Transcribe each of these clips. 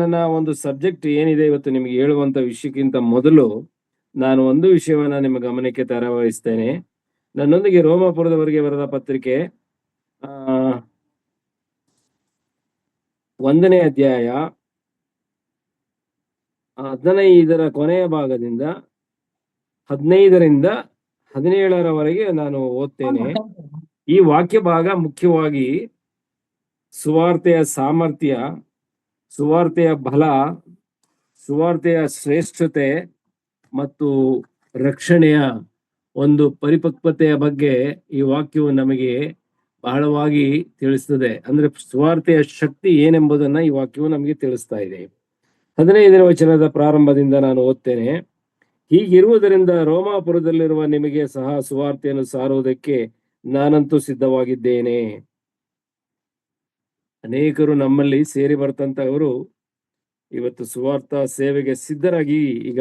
ನನ್ನ ಒಂದು ಸಬ್ಜೆಕ್ಟ್ ಏನಿದೆ ಇವತ್ತು ನಿಮಗೆ ಹೇಳುವಂತ ವಿಷಯಕ್ಕಿಂತ ಮೊದಲು ನಾನು ಒಂದು ವಿಷಯವನ್ನ ನಿಮ್ಮ ಗಮನಕ್ಕೆ ತರವಹಿಸ್ತೇನೆ. ನನ್ನೊಂದಿಗೆ ರೋಮಾಪುರದವರಿಗೆ ಬರೆದ ಪತ್ರಿಕೆ 1ನೇ ಅಧ್ಯಾಯ 15ರ ಕೊನೆಯ ಭಾಗದಿಂದ 15ರಿಂದ 17ರವರೆಗೆ ನಾನು ಓದ್ತೇನೆ. ಈ ವಾಕ್ಯ ಭಾಗ ಮುಖ್ಯವಾಗಿ ಸುವಾರ್ತೆಯ ಸಾಮರ್ಥ್ಯ, ಸುವಾರ್ತೆಯ ಬಲ, ಸುವಾರ್ತೆಯ ಶ್ರೇಷ್ಠತೆ ಮತ್ತು ರಕ್ಷಣೆಯ ಒಂದು ಪರಿಪಕ್ವತೆಯ ಬಗ್ಗೆ ಈ ವಾಕ್ಯವು ನಮಗೆ ಬಹಳವಾಗಿ ತಿಳಿಸ್ತದೆ. ಅಂದ್ರೆ ಸುವಾರ್ತೆಯ ಶಕ್ತಿ ಏನೆಂಬುದನ್ನ ಈ ವಾಕ್ಯವು ನಮಗೆ ತಿಳಿಸ್ತಾ ಇದೆ. 15ನೇ ವಚನದ ಪ್ರಾರಂಭದಿಂದ ನಾನು ಓದ್ತೇನೆ. ಹೀಗಿರುವುದರಿಂದ ರೋಮಾಪುರದಲ್ಲಿರುವ ನಿಮಗೆ ಸಹ ಸುವಾರ್ತೆಯನ್ನು ಸಾರುವುದಕ್ಕೆ ನಾನಂತೂ ಸಿದ್ಧವಾಗಿದ್ದೇನೆ. ಅನೇಕರು ನಮ್ಮಲ್ಲಿ ಸೇರಿ ಬರ್ತಂತವರು ಇವತ್ತು ಸುವಾರ್ಥ ಸೇವೆಗೆ ಈಗ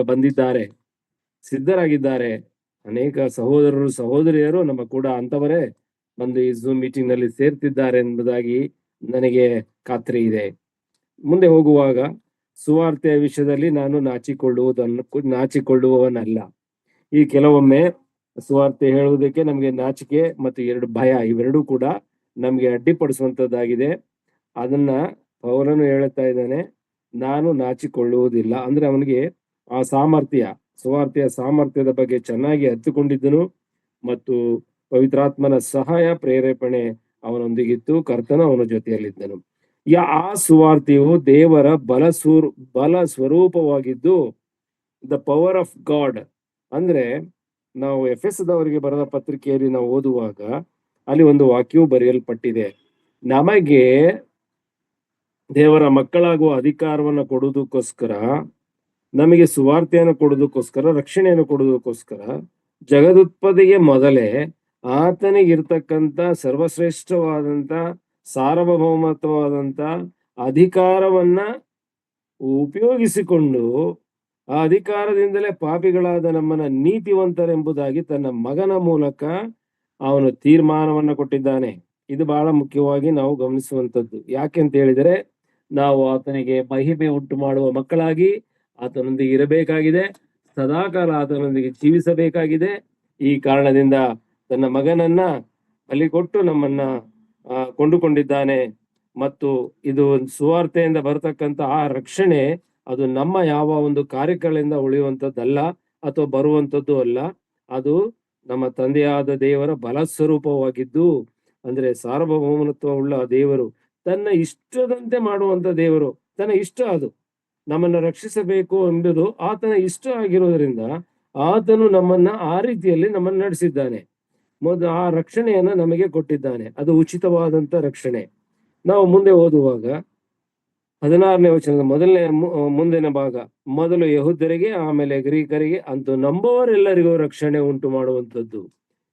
ಸಿದ್ಧರಾಗಿದ್ದಾರೆ. ಅನೇಕ ಸಹೋದರರು ಸಹೋದರಿಯರು ನಮ್ಮ ಕೂಡ ಅಂತವರೇ ಬಂದು ಈ ಝೂಮ್ ಮೀಟಿಂಗ್ ನಲ್ಲಿ ಸೇರ್ತಿದ್ದಾರೆ ಎಂಬುದಾಗಿ ನನಗೆ ಖಾತ್ರಿ ಇದೆ. ಮುಂದೆ ಹೋಗುವಾಗ ಸುವಾರ್ತೆಯ ವಿಷಯದಲ್ಲಿ ನಾನು ನಾಚಿಕೊಳ್ಳುವವನಲ್ಲ. ಈ ಕೆಲವೊಮ್ಮೆ ಸುವಾರ್ತೆ ಹೇಳುವುದಕ್ಕೆ ನಮ್ಗೆ ನಾಚಿಕೆ ಮತ್ತು ಭಯ ಇವೆರಡೂ ಕೂಡ ನಮ್ಗೆ ಅಡ್ಡಿಪಡಿಸುವಂತದ್ದಾಗಿದೆ. ಅದನ್ನ ಪೌಲನು ಹೇಳುತ್ತಾ ಇದ್ದಾನೆ, ನಾನು ನಾಚಿಕೊಳ್ಳುವುದಿಲ್ಲ. ಅಂದ್ರೆ ಅವನಿಗೆ ಆ ಸುವಾರ್ತೆಯ ಸಾಮರ್ಥ್ಯದ ಬಗ್ಗೆ ಚೆನ್ನಾಗಿ ಅರ್ಥಕೊಂಡಿದ್ದನು ಮತ್ತು ಪವಿತ್ರಾತ್ಮನ ಸಹಾಯ ಪ್ರೇರೇಪಣೆ ಅವನೊಂದಿಗಿತ್ತು. ಕರ್ತನ ಅವನ ಜೊತೆಯಲ್ಲಿದ್ದನು. ಆ ಸುವಾರ್ತೆಯು ದೇವರ ಬಲ ಸ್ವರೂಪವಾಗಿದ್ದು, ದ ಪವರ್ ಆಫ್ ಗಾಡ್. ಅಂದ್ರೆ ನಾವು ಎಫೆಸದವರಿಗೆ ಬರೆದ ಪತ್ರಿಕೆಯಲ್ಲಿ ನಾವು ಓದುವಾಗ ಅಲ್ಲಿ ಒಂದು ವಾಕ್ಯವು ಬರೆಯಲ್ಪಟ್ಟಿದೆ, ನಮಗೆ ದೇವರ ಮಕ್ಕಳಾಗುವ ಅಧಿಕಾರವನ್ನು ಕೊಡುವುದಕ್ಕೋಸ್ಕರ, ನಮಗೆ ಸುವಾರ್ತೆಯನ್ನು ಕೊಡುವುದಕ್ಕೋಸ್ಕರ, ರಕ್ಷಣೆಯನ್ನು ಕೊಡುವುದಕ್ಕೋಸ್ಕರ ಜಗದುತ್ಪತ್ತಿಗೆ ಮೊದಲೇ ಆತನಿಗಿರ್ತಕ್ಕಂಥ ಸರ್ವಶ್ರೇಷ್ಠವಾದಂತ ಸಾರ್ವಭೌಮತ್ವವಾದಂತ ಅಧಿಕಾರವನ್ನ ಉಪಯೋಗಿಸಿಕೊಂಡು ಆ ಅಧಿಕಾರದಿಂದಲೇ ಪಾಪಿಗಳಾದ ನಮ್ಮನ್ನ ನೀತಿವಂತರೆಂಬುದಾಗಿ ತನ್ನ ಮಗನ ಮೂಲಕ ಅವನು ತೀರ್ಮಾನವನ್ನ ಕೊಟ್ಟಿದ್ದಾನೆ. ಇದು ಬಹಳ ಮುಖ್ಯವಾಗಿ ನಾವು ಗಮನಿಸುವಂತದ್ದು. ಯಾಕೆ ಅಂತ ಹೇಳಿದರೆ, ನಾವು ಆತನಿಗೆ ಮಹಿಮೆ ಉಂಟು ಮಾಡುವ ಮಕ್ಕಳಾಗಿ ಆತನೊಂದಿಗೆ ಇರಬೇಕಾಗಿದೆ, ಸದಾಕಾಲ ಆತನೊಂದಿಗೆ ಜೀವಿಸಬೇಕಾಗಿದೆ. ಈ ಕಾರಣದಿಂದ ತನ್ನ ಮಗನನ್ನ ಬಲಿ ಕೊಟ್ಟು ನಮ್ಮನ್ನ ಕೊಂಡುಕೊಂಡಿದ್ದಾನೆ. ಮತ್ತು ಇದು ಸುವಾರ್ತೆಯಿಂದ ಬರತಕ್ಕಂತ ಆ ರಕ್ಷಣೆ ಅದು ನಮ್ಮ ಯಾವ ಒಂದು ಕಾರ್ಯಗಳಿಂದ ಉಳಿಯುವಂಥದ್ದಲ್ಲ ಅಥವಾ ಬರುವಂಥದ್ದು ಅಲ್ಲ. ಅದು ನಮ್ಮ ತಂದೆಯಾದ ದೇವರ ಬಲ ಸ್ವರೂಪವಾಗಿದ್ದು, ಅಂದ್ರೆ ಸಾರ್ವಭೌಮತ್ವ ಉಳ್ಳ ದೇವರು, ತನ್ನ ಇಷ್ಟದಂತೆ ಮಾಡುವಂತ ದೇವರು, ತನ್ನ ಇಷ್ಟ ಅದು ನಮ್ಮನ್ನ ರಕ್ಷಿಸಬೇಕು ಎಂಬುದು ಆತನ ಇಷ್ಟ ಆಗಿರೋದ್ರಿಂದ ಆತನು ನಮ್ಮನ್ನ ಆ ರೀತಿಯಲ್ಲಿ ನಮ್ಮನ್ನು ನಡೆಸಿದ್ದಾನೆ. ಆ ರಕ್ಷಣೆಯನ್ನ ನಮಗೆ ಕೊಟ್ಟಿದ್ದಾನೆ. ಅದು ಉಚಿತವಾದಂತ ರಕ್ಷಣೆ. ನಾವು ಮುಂದೆ ಓದುವಾಗ 16ನೇ ವಚನದ ಮುಂದಿನ ಭಾಗ, ಮೊದಲು ಯಹೂದ್ಯರಿಗೆ ಆಮೇಲೆ ಗ್ರೀಕರಿಗೆ ಅಂತೂ ನಂಬುವರೆಲ್ಲರಿಗೂ ರಕ್ಷಣೆ ಉಂಟು ಮಾಡುವಂಥದ್ದು.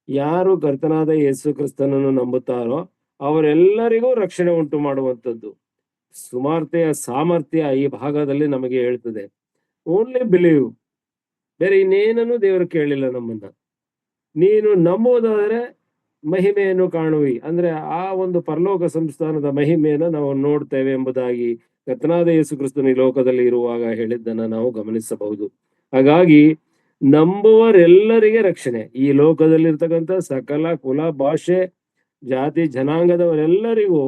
ಯಾರು ಕರ್ತನಾದ ಯೇಸು ಕ್ರಿಸ್ತನನ್ನು ನಂಬುತ್ತಾರೋ ಅವರೆಲ್ಲರಿಗೂ ರಕ್ಷಣೆ ಉಂಟು ಮಾಡುವಂಥದ್ದು. ಸುವಾರ್ತೆಯ ಸಾಮರ್ಥ್ಯ ಈ ಭಾಗದಲ್ಲಿ ನಮಗೆ ಹೇಳ್ತದೆ. Only believe. ಬೇರೆ ಇನ್ನೇನನ್ನು ದೇವರು ಕೇಳಿಲ್ಲ ನಮ್ಮನ್ನ. ನೀನು ನಂಬುವುದಾದರೆ ಮಹಿಮೆಯನ್ನು ಕಾಣುವಿ. ಅಂದ್ರೆ ಆ ಒಂದು ಪರಲೋಕ ಸಂಸ್ಥಾನದ ಮಹಿಮೆಯನ್ನು ನಾವು ನೋಡ್ತೇವೆ ಎಂಬುದಾಗಿ ಕರ್ತನಾದ ಯೇಸು ಕ್ರಿಸ್ತನು ಈ ಲೋಕದಲ್ಲಿ ಇರುವಾಗ ಹೇಳಿದ್ದನ್ನ ನಾವು ಗಮನಿಸಬಹುದು. ಹಾಗಾಗಿ ನಂಬುವರೆಲ್ಲರಿಗೆ ರಕ್ಷಣೆ. ಈ ಲೋಕದಲ್ಲಿರ್ತಕ್ಕಂಥ ಸಕಲ ಕುಲ, ಭಾಷೆ, ಜಾತಿ, ಜನಾಂಗದವರೆಲ್ಲರಿಗೂ,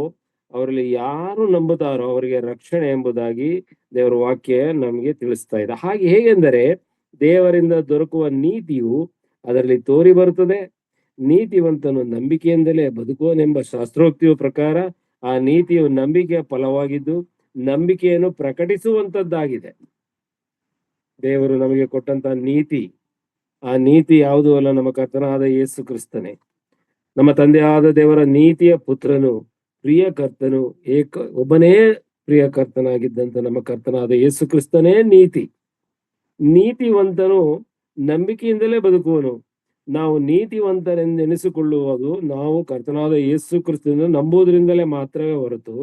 ಅವರಲ್ಲಿ ಯಾರು ನಂಬುತ್ತಾರೋ ಅವರಿಗೆ ರಕ್ಷಣೆ ಎಂಬುದಾಗಿ ದೇವರ ವಾಕ್ಯ ನಮಗೆ ತಿಳಿಸ್ತಾ ಇದೆ. ಹಾಗೆ ಹೇಗೆಂದರೆ, ದೇವರಿಂದ ದೊರಕುವ ನೀತಿಯು ಅದರಲ್ಲಿ ತೋರಿ ಬರುತ್ತದೆ. ನೀತಿವಂತನು ನಂಬಿಕೆಯಿಂದಲೇ ಬದುಕುವನೆಂಬ ಶಾಸ್ತ್ರೋಕ್ತಿಯ ಪ್ರಕಾರ ಆ ನೀತಿಯು ನಂಬಿಕೆಯ ಫಲವಾಗಿದ್ದು ನಂಬಿಕೆಯನ್ನು ಪ್ರಕಟಿಸುವಂತದ್ದಾಗಿದೆ. ದೇವರು ನಮಗೆ ಕೊಟ್ಟಂತ ನೀತಿ, ಆ ನೀತಿ ಯಾವುದೂ ಅಲ್ಲ, ನಮ್ಮ ಕರ್ತನಾದ ಯೇಸು ಕ್ರಿಸ್ತನೇ, ನಮ್ಮ ತಂದೆಯಾದ ದೇವರ ನೀತಿಯ ಪುತ್ರನು, ಪ್ರಿಯ ಕರ್ತನು, ಒಬ್ಬನೇ ಪ್ರಿಯ ಕರ್ತನಾಗಿದ್ದಂತ ನಮ್ಮ ಕರ್ತನಾದ ಯೇಸು ಕ್ರಿಸ್ತನೇ ನೀತಿವಂತನು ನಂಬಿಕೆಯಿಂದಲೇ ಬದುಕುವನು. ನಾವು ನೀತಿವಂತರೆಂದೆನಿಸಿಕೊಳ್ಳುವುದು ನಾವು ಕರ್ತನಾದ ಯೇಸು ಕ್ರಿಸ್ತನನ್ನು ನಂಬುವುದರಿಂದಲೇ ಮಾತ್ರವೇ ಹೊರತು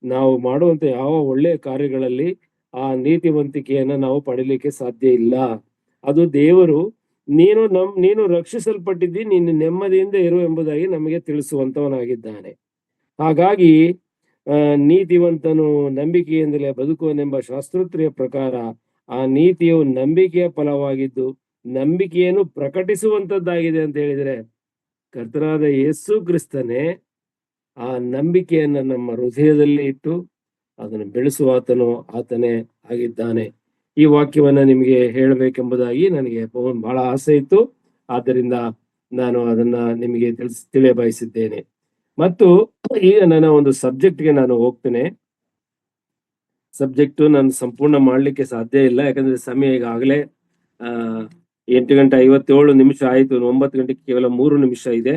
ನಾವು ಮಾಡುವಂತ ಯಾವ ಒಳ್ಳೆಯ ಕಾರ್ಯಗಳಲ್ಲಿ ಆ ನೀತಿವಂತಿಕೆಯನ್ನ ನಾವು ಪಡೀಲಿಕ್ಕೆ ಸಾಧ್ಯ ಇಲ್ಲ. ಅದು ದೇವರು ನೀನು ರಕ್ಷಿಸಲ್ಪಟ್ಟಿದ್ದಿ, ನೀನು ನೆಮ್ಮದಿಯಿಂದ ಇರು ಎಂಬುದಾಗಿ ನಮಗೆ ತಿಳಿಸುವಂತವನಾಗಿದ್ದಾನೆ. ಹಾಗಾಗಿ ನೀತಿವಂತನು ನಂಬಿಕೆಯಿಂದಲೇ ಬದುಕುವನೆಂಬ ಶಾಸ್ತ್ರೋಕ್ತಿಯ ಪ್ರಕಾರ ಆ ನೀತಿಯು ನಂಬಿಕೆಯ ಫಲವಾಗಿದ್ದು ನಂಬಿಕೆಯನ್ನು ಪ್ರಕಟಿಸುವಂತದ್ದಾಗಿದೆ ಅಂತ ಹೇಳಿದ್ರೆ ಕರ್ತನಾದ ಯೇಸು ಕ್ರಿಸ್ತನೇ ಆ ನಂಬಿಕೆಯನ್ನ ನಮ್ಮ ಹೃದಯದಲ್ಲಿ ಇಟ್ಟು ಅದನ್ನು ಬೆಳೆಸುವಾತನು ಆತನೇ ಆಗಿದ್ದಾನೆ. ಈ ವಾಕ್ಯವನ್ನ ನಿಮಗೆ ಹೇಳಬೇಕೆಂಬುದಾಗಿ ನನಗೆ ಬಹಳ ಆಸೆ ಇತ್ತು. ಆದ್ದರಿಂದ ನಾನು ಅದನ್ನ ನಿಮಗೆ ತಿಳಿಯಬಯಸಿದ್ದೇನೆ. ಮತ್ತು ಈಗ ನನ್ನ ಒಂದು ಸಬ್ಜೆಕ್ಟ್ಗೆ ನಾನು ಹೋಗ್ತೇನೆ. ಸಬ್ಜೆಕ್ಟ್ ನಾನು ಸಂಪೂರ್ಣ ಮಾಡ್ಲಿಕ್ಕೆ ಸಾಧ್ಯ ಇಲ್ಲ, ಯಾಕಂದ್ರೆ ಸಮಯ ಈಗಾಗಲೇ 8:57 ಆಯ್ತು. 9 ಗಂಟೆಗೆ ಕೇವಲ 3 ನಿಮಿಷ ಇದೆ.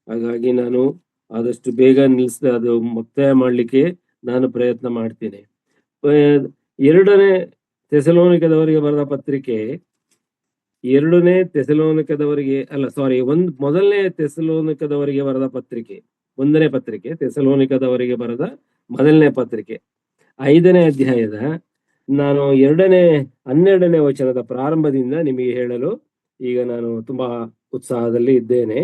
ಹಾಗಾಗಿ ನಾನು ಆದಷ್ಟು ಬೇಗ ನಿಲ್ಲಿಸದೆ ಅದು ಮುಕ್ತಾಯ ಮಾಡ್ಲಿಕ್ಕೆ ನಾನು ಪ್ರಯತ್ನ ಮಾಡ್ತೇನೆ. 2ನೇ ಥೆಸಲೋನಿಕದವರಿಗೆ ಬರೆದ ಪತ್ರಿಕೆ 2ನೇ ಥೆಸಲೋನಿಕದವರಿಗೆ ಅಲ್ಲ ಸಾರಿ 1ನೇ ಥೆಸಲೋನಿಕದವರಿಗೆ ಬರೆದ ಪತ್ರಿಕೆ 1ನೇ ಪತ್ರಿಕೆ ಥೆಸಲೋನಿಕದವರಿಗೆ ಬರೆದ 1ನೇ ಪತ್ರಿಕೆ 5ನೇ ಅಧ್ಯಾಯದ ನಾನು 12ನೇ ವಚನದ ಪ್ರಾರಂಭದಿಂದ ನಿಮಗೆ ಹೇಳಲು ಈಗ ನಾನು ತುಂಬಾ ಉತ್ಸಾಹದಲ್ಲಿ ಇದ್ದೇನೆ.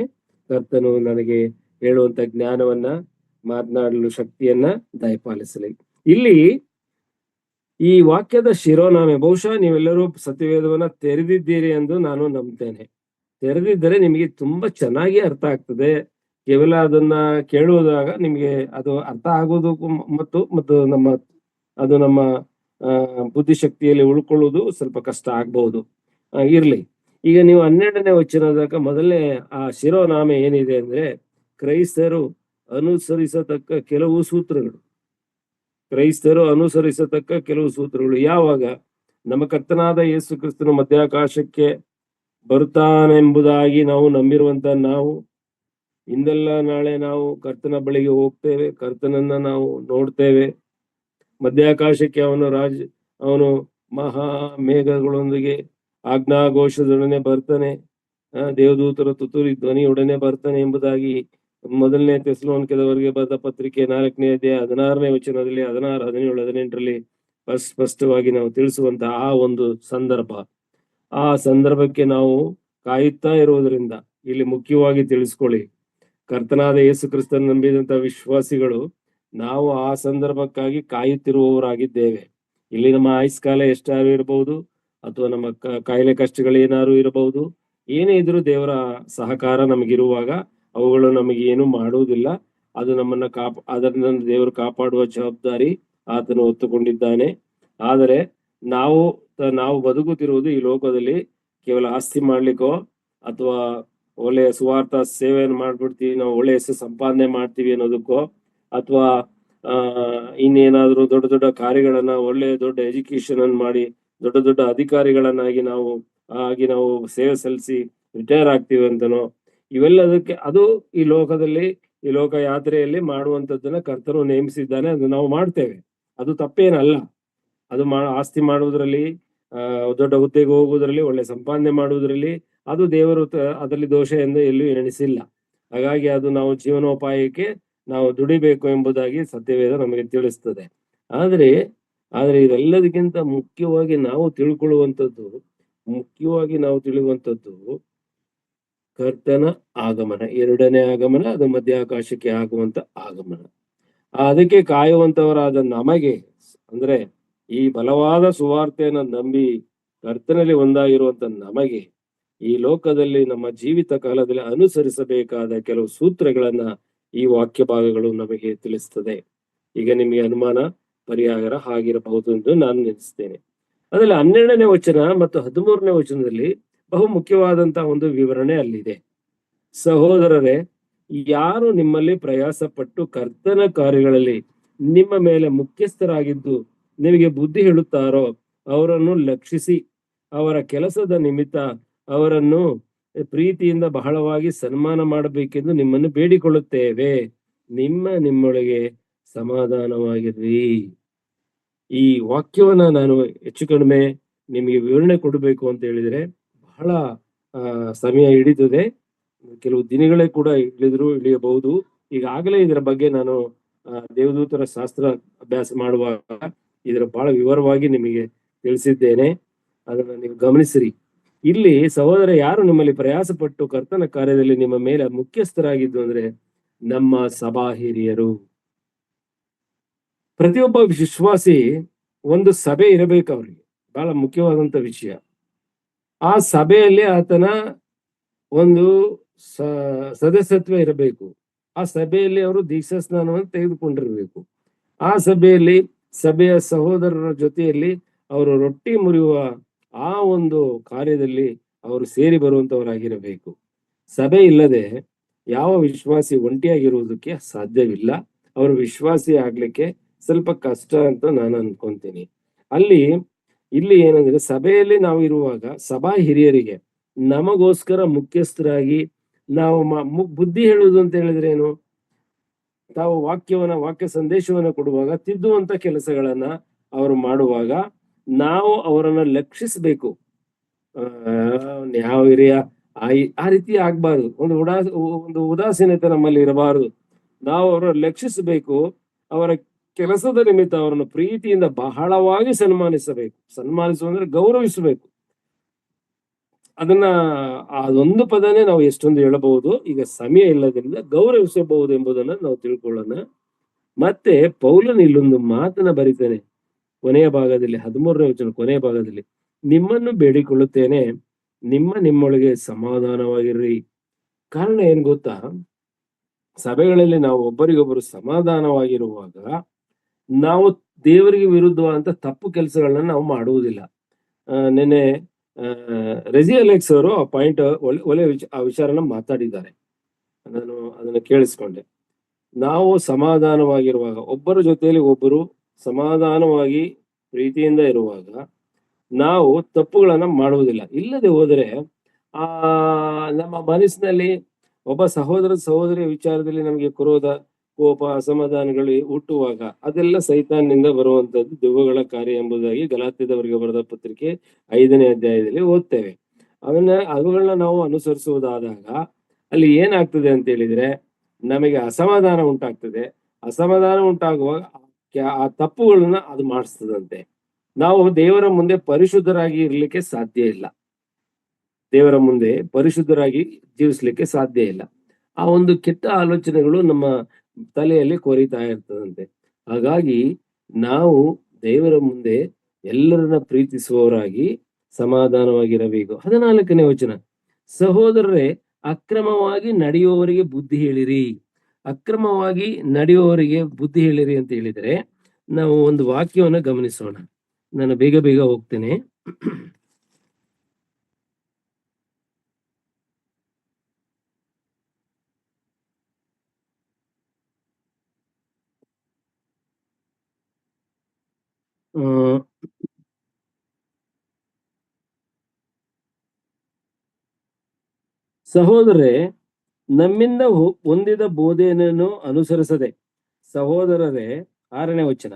ಕರ್ತನು ನನಗೆ ಹೇಳುವಂತ ಜ್ಞಾನವನ್ನ ಮಾತನಾಡಲು ಶಕ್ತಿಯನ್ನ ದಯಪಾಲಿಸಲಿ. ಇಲ್ಲಿ ಈ ವಾಕ್ಯದ ಶಿರೋನಾಮೆ, ಬಹುಶಃ ನೀವೆಲ್ಲರೂ ಸತ್ಯವೇದವನ್ನ ತೆರೆದಿದ್ದೀರಿ ಎಂದು ನಾನು ನಂಬ್ತೇನೆ. ತೆರೆದಿದ್ದರೆ ನಿಮಗೆ ತುಂಬಾ ಚೆನ್ನಾಗಿ ಅರ್ಥ ಆಗ್ತದೆ. ಕೇವಲ ಅದನ್ನ ಕೇಳುವುದಾಗ ನಿಮಗೆ ಅದು ಅರ್ಥ ಆಗುವುದು ಮತ್ತು ನಮ್ಮ ಬುದ್ಧಿಶಕ್ತಿಯಲ್ಲಿ ಉಳ್ಕೊಳ್ಳುವುದು ಸ್ವಲ್ಪ ಕಷ್ಟ ಆಗ್ಬಹುದು. ಇರ್ಲಿ, ಈಗ ನೀವು 12ನೇ ವಚನದಾಗ ಮೊದಲನೇ ಆ ಶಿರೋನಾಮೆ ಏನಿದೆ ಅಂದ್ರೆ ಕ್ರೈಸ್ತರು ಅನುಸರಿಸತಕ್ಕ ಕೆಲವು ಸೂತ್ರಗಳು. ಕ್ರೈಸ್ತರು ಅನುಸರಿಸತಕ್ಕ ಕೆಲವು ಸೂತ್ರಗಳು ಯಾವಾಗ ನಮ್ಮ ಕರ್ತನಾದ ಯೇಸು ಕ್ರಿಸ್ತನು ಮಧ್ಯಾಕಾಶಕ್ಕೆ ಬರುತ್ತಾನೆಂಬುದಾಗಿ ನಾವು ನಂಬಿರುವಂತ ನಾವು ಇಂದೆಲ್ಲ ನಾಳೆ ನಾವು ಕರ್ತನ ಬಳಿಗೆ ಹೋಗ್ತೇವೆ, ಕರ್ತನನ್ನ ನಾವು ನೋಡ್ತೇವೆ. ಮಧ್ಯಾಕಾಶಕ್ಕೆ ಅವನು ಮಹಾ ಮೇಘಗಳೊಂದಿಗೆ ಆಜ್ಞಾಘೋಷದೊಡನೆ ಬರ್ತಾನೆ, ದೇವದೂತರ ತುತ್ತೂರಿ ಧ್ವನಿಯೊಡನೆ ಬರ್ತಾನೆ ಎಂಬುದಾಗಿ 1ನೇ ಥೆಸಲೋನಿಕದವರಿಗೆ ಬರೆದ ಪತ್ರಿಕೆ 4ನೇ ಅಧ್ಯಾಯ 16ನೇ ವಚನದಲ್ಲಿ 16, 17, 18ರಲ್ಲಿ ಸ್ಪಷ್ಟವಾಗಿ ನಾವು ತಿಳಿಸುವಂತಹ ಆ ಒಂದು ಸಂದರ್ಭ, ಆ ಸಂದರ್ಭಕ್ಕೆ ನಾವು ಕಾಯುತ್ತಾ ಇರುವುದರಿಂದ ಇಲ್ಲಿ ಮುಖ್ಯವಾಗಿ ತಿಳಿಸ್ಕೊಳ್ಳಿ, ಕರ್ತನಾದ ಯೇಸು ಕ್ರಿಸ್ತನ ನಂಬಿದಂತ ವಿಶ್ವಾಸಿಗಳು ನಾವು ಆ ಸಂದರ್ಭಕ್ಕಾಗಿ ಕಾಯುತ್ತಿರುವವರಾಗಿದ್ದೇವೆ. ಇಲ್ಲಿ ನಮ್ಮ ಆಯುಷ್ಕಾಲ ಎಷ್ಟಾರು ಇರಬಹುದು, ಅಥವಾ ನಮ್ಮ ಕಾಯಿಲೆ ಕಷ್ಟಗಳು ಏನಾರು ಇರಬಹುದು. ಏನೇ ಇದ್ರೂ ದೇವರ ಸಹಕಾರ ನಮಗಿರುವಾಗ ಅವುಗಳು ನಮಗೆ ಏನು ಮಾಡುವುದಿಲ್ಲ. ಅದು ನಮ್ಮನ್ನ ಅದರಿಂದ ದೇವರು ಕಾಪಾಡುವ ಜವಾಬ್ದಾರಿ ಆತನು ಹೊತ್ತುಕೊಂಡಿದ್ದಾನೆ. ಆದರೆ ನಾವು ಬದುಕುತ್ತಿರುವುದು ಈ ಲೋಕದಲ್ಲಿ ಕೇವಲ ಆಸ್ತಿ ಮಾಡ್ಲಿಕ್ಕೋ ಅಥವಾ ಒಳ್ಳೆಯ ಸುವಾರ್ಥ ಸೇವೆಯನ್ನು ಮಾಡ್ಬಿಡ್ತೀವಿ, ನಾವು ಒಳ್ಳೆ ಹೆಸರು ಸಂಪಾದನೆ ಮಾಡ್ತೀವಿ ಅನ್ನೋದಕ್ಕೋ, ಅಥವಾ ಇನ್ನೇನಾದ್ರೂ ದೊಡ್ಡ ದೊಡ್ಡ ಕಾರ್ಯಗಳನ್ನ ಒಳ್ಳೆಯ ದೊಡ್ಡ ಎಜುಕೇಶನ್ ಅನ್ನು ಮಾಡಿ ದೊಡ್ಡ ದೊಡ್ಡ ಅಧಿಕಾರಿಗಳನ್ನಾಗಿ ನಾವು ಸೇವೆ ಸಲ್ಲಿಸಿ ರಿಟೈರ್ ಆಗ್ತೀವಿ ಅಂತನೋ, ಇವೆಲ್ಲದಕ್ಕೆ ಅದು ಈ ಲೋಕ ಯಾತ್ರೆಯಲ್ಲಿ ಮಾಡುವಂತದ್ದನ್ನ ಕರ್ತನು ನೇಮಿಸಿದ್ದಾನೆ. ಅದು ನಾವು ಮಾಡ್ತೇವೆ, ಅದು ತಪ್ಪೇನಲ್ಲ. ಅದು ಆಸ್ತಿ ಮಾಡುವುದರಲ್ಲಿ, ದೊಡ್ಡ ಹುದ್ದೆಗೆ ಹೋಗುವುದರಲ್ಲಿ, ಒಳ್ಳೆ ಸಂಪಾದನೆ ಮಾಡುವುದರಲ್ಲಿ ಅದು ದೇವರು ಅದರಲ್ಲಿ ದೋಷ ಎಂದು ಎಲ್ಲೂ ಎಣಿಸಿಲ್ಲ. ಹಾಗಾಗಿ ಅದು ನಾವು ಜೀವನೋಪಾಯಕ್ಕೆ ನಾವು ದುಡಿಬೇಕು ಎಂಬುದಾಗಿ ಸತ್ಯವೇದ ನಮಗೆ ತಿಳಿಸ್ತದೆ. ಆದ್ರೆ ಇದೆಲ್ಲದಕ್ಕಿಂತ ಮುಖ್ಯವಾಗಿ ನಾವು ತಿಳಿಯುವಂಥದ್ದು ಕರ್ತನ ಆಗಮನ, 2ನೇ ಆಗಮನ, ಅದು ಮಧ್ಯಾಕಾಶಕ್ಕೆ ಆಗುವಂತ ಆಗಮನ. ಅದಕ್ಕೆ ಕಾಯುವಂತವರಾದ ನಮಗೆ, ಅಂದ್ರೆ ಈ ಬಲವಾದ ಸುವಾರ್ತೆಯನ್ನ ನಂಬಿ ಕರ್ತನಲ್ಲಿ ಒಂದಾಗಿರುವಂತ ನಮಗೆ ಈ ಲೋಕದಲ್ಲಿ ನಮ್ಮ ಜೀವಿತ ಕಾಲದಲ್ಲಿ ಅನುಸರಿಸಬೇಕಾದ ಕೆಲವು ಸೂತ್ರಗಳನ್ನ ಈ ವಾಕ್ಯ ಭಾಗಗಳು ನಮಗೆ ತಿಳಿಸ್ತದೆ. ಈಗ ನಿಮಗೆ ಅನುಮಾನ ಪರಿಹಾರ ಆಗಿರಬಹುದು ಎಂದು ನಾನು ನೆನೆಸ್ತೇನೆ. ಅದರಲ್ಲಿ 12ನೇ ವಚನ ಮತ್ತು 13ನೇ ವಚನದಲ್ಲಿ ಬಹು ಮುಖ್ಯವಾದಂತಹ ಒಂದು ವಿವರಣೆ ಅಲ್ಲಿದೆ. ಸಹೋದರರೇ, ಯಾರು ನಿಮ್ಮಲ್ಲಿ ಪ್ರಯಾಸ ಪಟ್ಟು ಕರ್ತನ ಕಾರ್ಯಗಳಲ್ಲಿ ನಿಮ್ಮ ಮೇಲೆ ಮುಖ್ಯಸ್ಥರಾಗಿದ್ದು ನಿಮಗೆ ಬುದ್ಧಿ ಹೇಳುತ್ತಾರೋ ಅವರನ್ನು ಲಕ್ಷಿಸಿ ಅವರ ಕೆಲಸದ ನಿಮಿತ್ತ ಅವರನ್ನು ಪ್ರೀತಿಯಿಂದ ಬಹಳವಾಗಿ ಸನ್ಮಾನ ಮಾಡಬೇಕೆಂದು ನಿಮ್ಮನ್ನು ಬೇಡಿಕೊಳ್ಳುತ್ತೇವೆ. ನಿಮ್ಮೊಳಗೆ ಸಮಾಧಾನವಾಗಿರ್ರಿ. ಈ ವಾಕ್ಯವನ್ನ ನಾನು ಹೆಚ್ಚು ಕಡಿಮೆ ನಿಮಗೆ ವಿವರಣೆ ಕೊಡಬೇಕು ಅಂತ ಹೇಳಿದ್ರೆ ಬಹಳ ಸಮಯ ಹಿಡಿತದೆ. ಕೆಲವು ದಿನಗಳೇ ಕೂಡ ಇಳಿಯಬಹುದು. ಈಗಾಗಲೇ ಇದರ ಬಗ್ಗೆ ನಾನು ದೇವದೂತರ ಶಾಸ್ತ್ರ ಅಭ್ಯಾಸ ಮಾಡುವಾಗ ಇದರ ಬಹಳ ವಿವರವಾಗಿ ನಿಮಗೆ ತಿಳಿಸಿದ್ದೇನೆ. ಅದನ್ನ ನೀವು ಗಮನಿಸಿರಿ. ಇಲ್ಲಿ ಸಹೋದರ, ಯಾರು ನಿಮ್ಮಲ್ಲಿ ಪ್ರಯಾಸ ಪಟ್ಟು ಕರ್ತನ ಕಾರ್ಯದಲ್ಲಿ ನಿಮ್ಮ ಮೇಲೆ ಮುಖ್ಯಸ್ಥರಾಗಿದ್ದು ಅಂದ್ರೆ ನಮ್ಮ ಸಭಾ ಹಿರಿಯರು. ಪ್ರತಿಯೊಬ್ಬ ವಿಶ್ವಾಸಿ ಒಂದು ಸಭೆ ಇರಬೇಕು ಅವರಿಗೆ, ಬಹಳ ಮುಖ್ಯವಾದಂತ ವಿಷಯ. ಆ ಸಭೆಯಲ್ಲಿ ಆತನ ಒಂದು ಸದಸ್ಯತ್ವ ಇರಬೇಕು. ಆ ಸಭೆಯಲ್ಲಿ ಅವರು ದೀಕ್ಷಾ ಸ್ನಾನವನ್ನು ತೆಗೆದುಕೊಂಡಿರಬೇಕು. ಆ ಸಭೆಯ ಸಹೋದರರ ಜೊತೆಯಲ್ಲಿ ಅವರು ರೊಟ್ಟಿ ಮುರಿಯುವ ಆ ಒಂದು ಕಾರ್ಯದಲ್ಲಿ ಅವರು ಸೇರಿ ಬರುವಂತವರಾಗಿರಬೇಕು. ಸಭೆ ಇಲ್ಲದೆ ಯಾವ ವಿಶ್ವಾಸಿ ಒಂಟಿಯಾಗಿರುವುದಕ್ಕೆ ಸಾಧ್ಯವಿಲ್ಲ. ಅವರು ವಿಶ್ವಾಸಿ ಆಗ್ಲಿಕ್ಕೆ ಸ್ವಲ್ಪ ಕಷ್ಟ ಅಂತ ನಾನು ಅನ್ಕೊಂತೀನಿ. ಇಲ್ಲಿ ಏನಂದ್ರೆ, ಸಭೆಯಲ್ಲಿ ನಾವು ಇರುವಾಗ ಸಭಾ ಹಿರಿಯರಿಗೆ ನಮಗೋಸ್ಕರ ಮುಖ್ಯಸ್ಥರಾಗಿ ನಾವು ಬುದ್ಧಿ ಹೇಳುವುದು ಅಂತ ಹೇಳಿದ್ರೆ ಏನು, ತಾವು ವಾಕ್ಯ ಸಂದೇಶವನ್ನ ಕೊಡುವಾಗ ತಿದ್ದುವಂತ ಕೆಲಸಗಳನ್ನ ಅವರು ಮಾಡುವಾಗ ನಾವು ಅವರನ್ನ ಲಕ್ಷಿಸಬೇಕು. ಯಾವ ಹಿರಿಯ ಆ ರೀತಿ ಆಗ್ಬಾರ್ದು. ಒಂದು ಉದಾಸೀನತೆ ನಮ್ಮಲ್ಲಿ ಇರಬಾರದು. ನಾವು ಅವರನ್ನು ಲಕ್ಷಿಸಬೇಕು. ಅವರ ಕೆಲಸದ ನಿಮಿತ್ತ ಅವರನ್ನು ಪ್ರೀತಿಯಿಂದ ಬಹಳವಾಗಿ ಸನ್ಮಾನಿಸುವಂದ್ರೆ ಗೌರವಿಸಬೇಕು. ಅದೊಂದು ಪದನೇ ನಾವು ಎಷ್ಟೊಂದು ಹೇಳಬಹುದು. ಈಗ ಸಮಯ ಇಲ್ಲದ್ರಿಂದ ಗೌರವಿಸಬಹುದು ಎಂಬುದನ್ನ ನಾವು ತಿಳ್ಕೊಳ್ಳೋಣ. ಮತ್ತೆ ಪೌಲನು ಇಲ್ಲೊಂದು ಮಾತನ್ನ ಬರೀತಾನೆ ಕೊನೆಯ ಭಾಗದಲ್ಲಿ, 13ನೇ ವಚನ ಕೊನೆಯ ಭಾಗದಲ್ಲಿ, ನಿಮ್ಮನ್ನು ಬೇಡಿಕೊಳ್ಳುತ್ತೇನೆ, ನಿಮ್ಮೊಳಗೆ ಸಮಾಧಾನವಾಗಿರ್ರಿ. ಕಾರಣ ಏನ್ ಗೊತ್ತಾ, ಸಭೆಗಳಲ್ಲಿ ನಾವು ಒಬ್ಬರಿಗೊಬ್ಬರು ಸಮಾಧಾನವಾಗಿರುವಾಗ ನಾವು ದೇವರಿಗೆ ವಿರುದ್ಧವಾದಂತ ತಪ್ಪು ಕೆಲಸಗಳನ್ನ ನಾವು ಮಾಡುವುದಿಲ್ಲ. ನೆನ್ನೆ ರೆಜಿ ಅಲೆಕ್ಸ್ ಅವರು ಆ ಪಾಯಿಂಟ್ ಒಳ್ಳೆ ಆ ವಿಚಾರನ ಮಾತಾಡಿದ್ದಾರೆ. ನಾನು ಅದನ್ನ ಕೇಳಿಸ್ಕೊಂಡೆ. ನಾವು ಸಮಾಧಾನವಾಗಿರುವಾಗ, ಒಬ್ಬರ ಜೊತೆಯಲ್ಲಿ ಒಬ್ಬರು ಸಮಾಧಾನವಾಗಿ ಪ್ರೀತಿಯಿಂದ ಇರುವಾಗ ನಾವು ತಪ್ಪುಗಳನ್ನ ಮಾಡುವುದಿಲ್ಲ. ಇಲ್ಲದೆ ಹೋದರೆ ನಮ್ಮ ಮನಸ್ಸಿನಲ್ಲಿ ಒಬ್ಬ ಸಹೋದರಿಯ ವಿಚಾರದಲ್ಲಿ ನಮಗೆ ಕ್ರೋಧ, ಕೋಪ, ಅಸಮಾಧಾನಗಳು ಹುಟ್ಟುವಾಗ ಅದೆಲ್ಲ ಸೈತಾನ್ನಿಂದ ಬರುವಂತದ್ದು ದೆವ್ವಗಳ ಕಾರ್ಯ ಎಂಬುದಾಗಿ ಗಲಾತ್ಯದವರಿಗೆ ಬರೆದ ಪತ್ರಿಕೆ 5ನೇ ಅಧ್ಯಾಯದಲ್ಲಿ ಓದ್ತೇವೆ. ಅವುಗಳನ್ನ ನಾವು ಅನುಸರಿಸುವುದಾದಾಗ ಅಲ್ಲಿ ಏನಾಗ್ತದೆ ಅಂತ ಹೇಳಿದ್ರೆ, ನಮಗೆ ಅಸಮಾಧಾನ ಉಂಟಾಗ್ತದೆ. ಅಸಮಾಧಾನ ಉಂಟಾಗುವಾಗ ಆ ತಪ್ಪುಗಳನ್ನ ಅದು ಮಾಡಿಸ್ತದಂತೆ. ನಾವು ದೇವರ ಮುಂದೆ ಪರಿಶುದ್ಧರಾಗಿ ಇರ್ಲಿಕ್ಕೆ ಸಾಧ್ಯ ಇಲ್ಲ. ದೇವರ ಮುಂದೆ ಪರಿಶುದ್ಧರಾಗಿ ಜೀವಿಸ್ಲಿಕ್ಕೆ ಸಾಧ್ಯ ಇಲ್ಲ. ಆ ಒಂದು ಕೆಟ್ಟ ಆಲೋಚನೆಗಳು ನಮ್ಮ ತಲೆಯಲ್ಲಿ ಕೊರಿತಾ ಇರ್ತದಂತೆ. ಹಾಗಾಗಿ ನಾವು ದೇವರ ಮುಂದೆ ಎಲ್ಲರನ್ನ ಪ್ರೀತಿಸುವವರಾಗಿ ಸಮಾಧಾನವಾಗಿರಬೇಕು. 14ನೇ ವಚನ, ಸಹೋದರರೇ, ಅಕ್ರಮವಾಗಿ ನಡೆಯುವವರಿಗೆ ಬುದ್ಧಿ ಹೇಳಿರಿ. ಅಕ್ರಮವಾಗಿ ನಡೆಯುವವರಿಗೆ ಬುದ್ಧಿ ಹೇಳಿರಿ ಅಂತ ಹೇಳಿದರೆ ನಾವು ಒಂದು ವಾಕ್ಯವನ್ನ ಗಮನಿಸೋಣ. ನಾನು ಬೇಗ ಹೋಗ್ತೇನೆ. ಸಹೋದರರೇ, ನಮ್ಮಿಂದ ಹೊಂದಿದ ಬೋಧನೆಯನ್ನು ಅನುಸರಿಸದೆ, ಸಹೋದರರೇ 6ನೇ ವಚನ,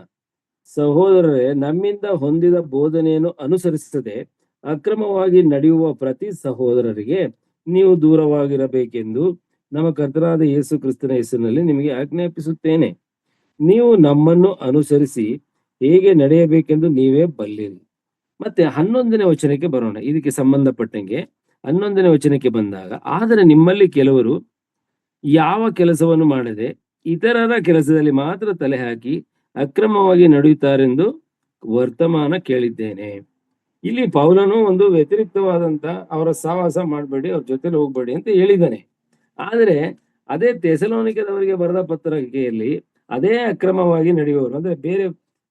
ಸಹೋದರರೇ, ನಮ್ಮಿಂದ ಹೊಂದಿದ ಬೋಧನೆಯನ್ನು ಅನುಸರಿಸದೆ ಅಕ್ರಮವಾಗಿ ನಡೆಯುವ ಪ್ರತಿ ಸಹೋದರರಿಗೆ ನೀವು ದೂರವಾಗಿರಬೇಕೆಂದು ನಮ್ಮ ಕರ್ತನಾದ ಯೇಸು ಕ್ರಿಸ್ತನ ಹೆಸರಿನಲ್ಲಿ ನಿಮಗೆ ಆಜ್ಞಾಪಿಸುತ್ತೇನೆ. ನೀವು ನಮ್ಮನ್ನು ಅನುಸರಿಸಿ ಹೇಗೆ ನಡೆಯಬೇಕೆಂದು ನೀವೇ ಬಲ್ಲಿರಿ. ಮತ್ತೆ 11ನೇ ವಚನಕ್ಕೆ ಬರೋಣ. ಇದಕ್ಕೆ ಸಂಬಂಧಪಟ್ಟಂಗೆ 11ನೇ ವಚನಕ್ಕೆ ಬಂದಾಗ, ಆದರೆ ನಿಮ್ಮಲ್ಲಿ ಕೆಲವರು ಯಾವ ಕೆಲಸವನ್ನು ಮಾಡದೆ ಇತರರ ಕೆಲಸದಲ್ಲಿ ಮಾತ್ರ ತಲೆ ಹಾಕಿ ಅಕ್ರಮವಾಗಿ ನಡೆಯುತ್ತಾರೆಂದು ವರ್ತಮಾನ ಕೇಳಿದ್ದೇನೆ. ಇಲ್ಲಿ ಪೌಲನು ಒಂದು ವ್ಯತಿರಿಕ್ತವಾದಂತ ಅವರ ಸಹವಾಸ ಮಾಡಬೇಡಿ, ಅವ್ರ ಜೊತೆಲಿ ಹೋಗ್ಬೇಡಿ ಅಂತ ಹೇಳಿದ್ದಾನೆ. ಆದ್ರೆ ಅದೇ ಥೆಸಲೋನಿಕದವರಿಗೆ ಬರೆದ ಪತ್ರಿಕೆಯಲ್ಲಿ ಅದೇ ಅಕ್ರಮವಾಗಿ ನಡೆಯುವವರು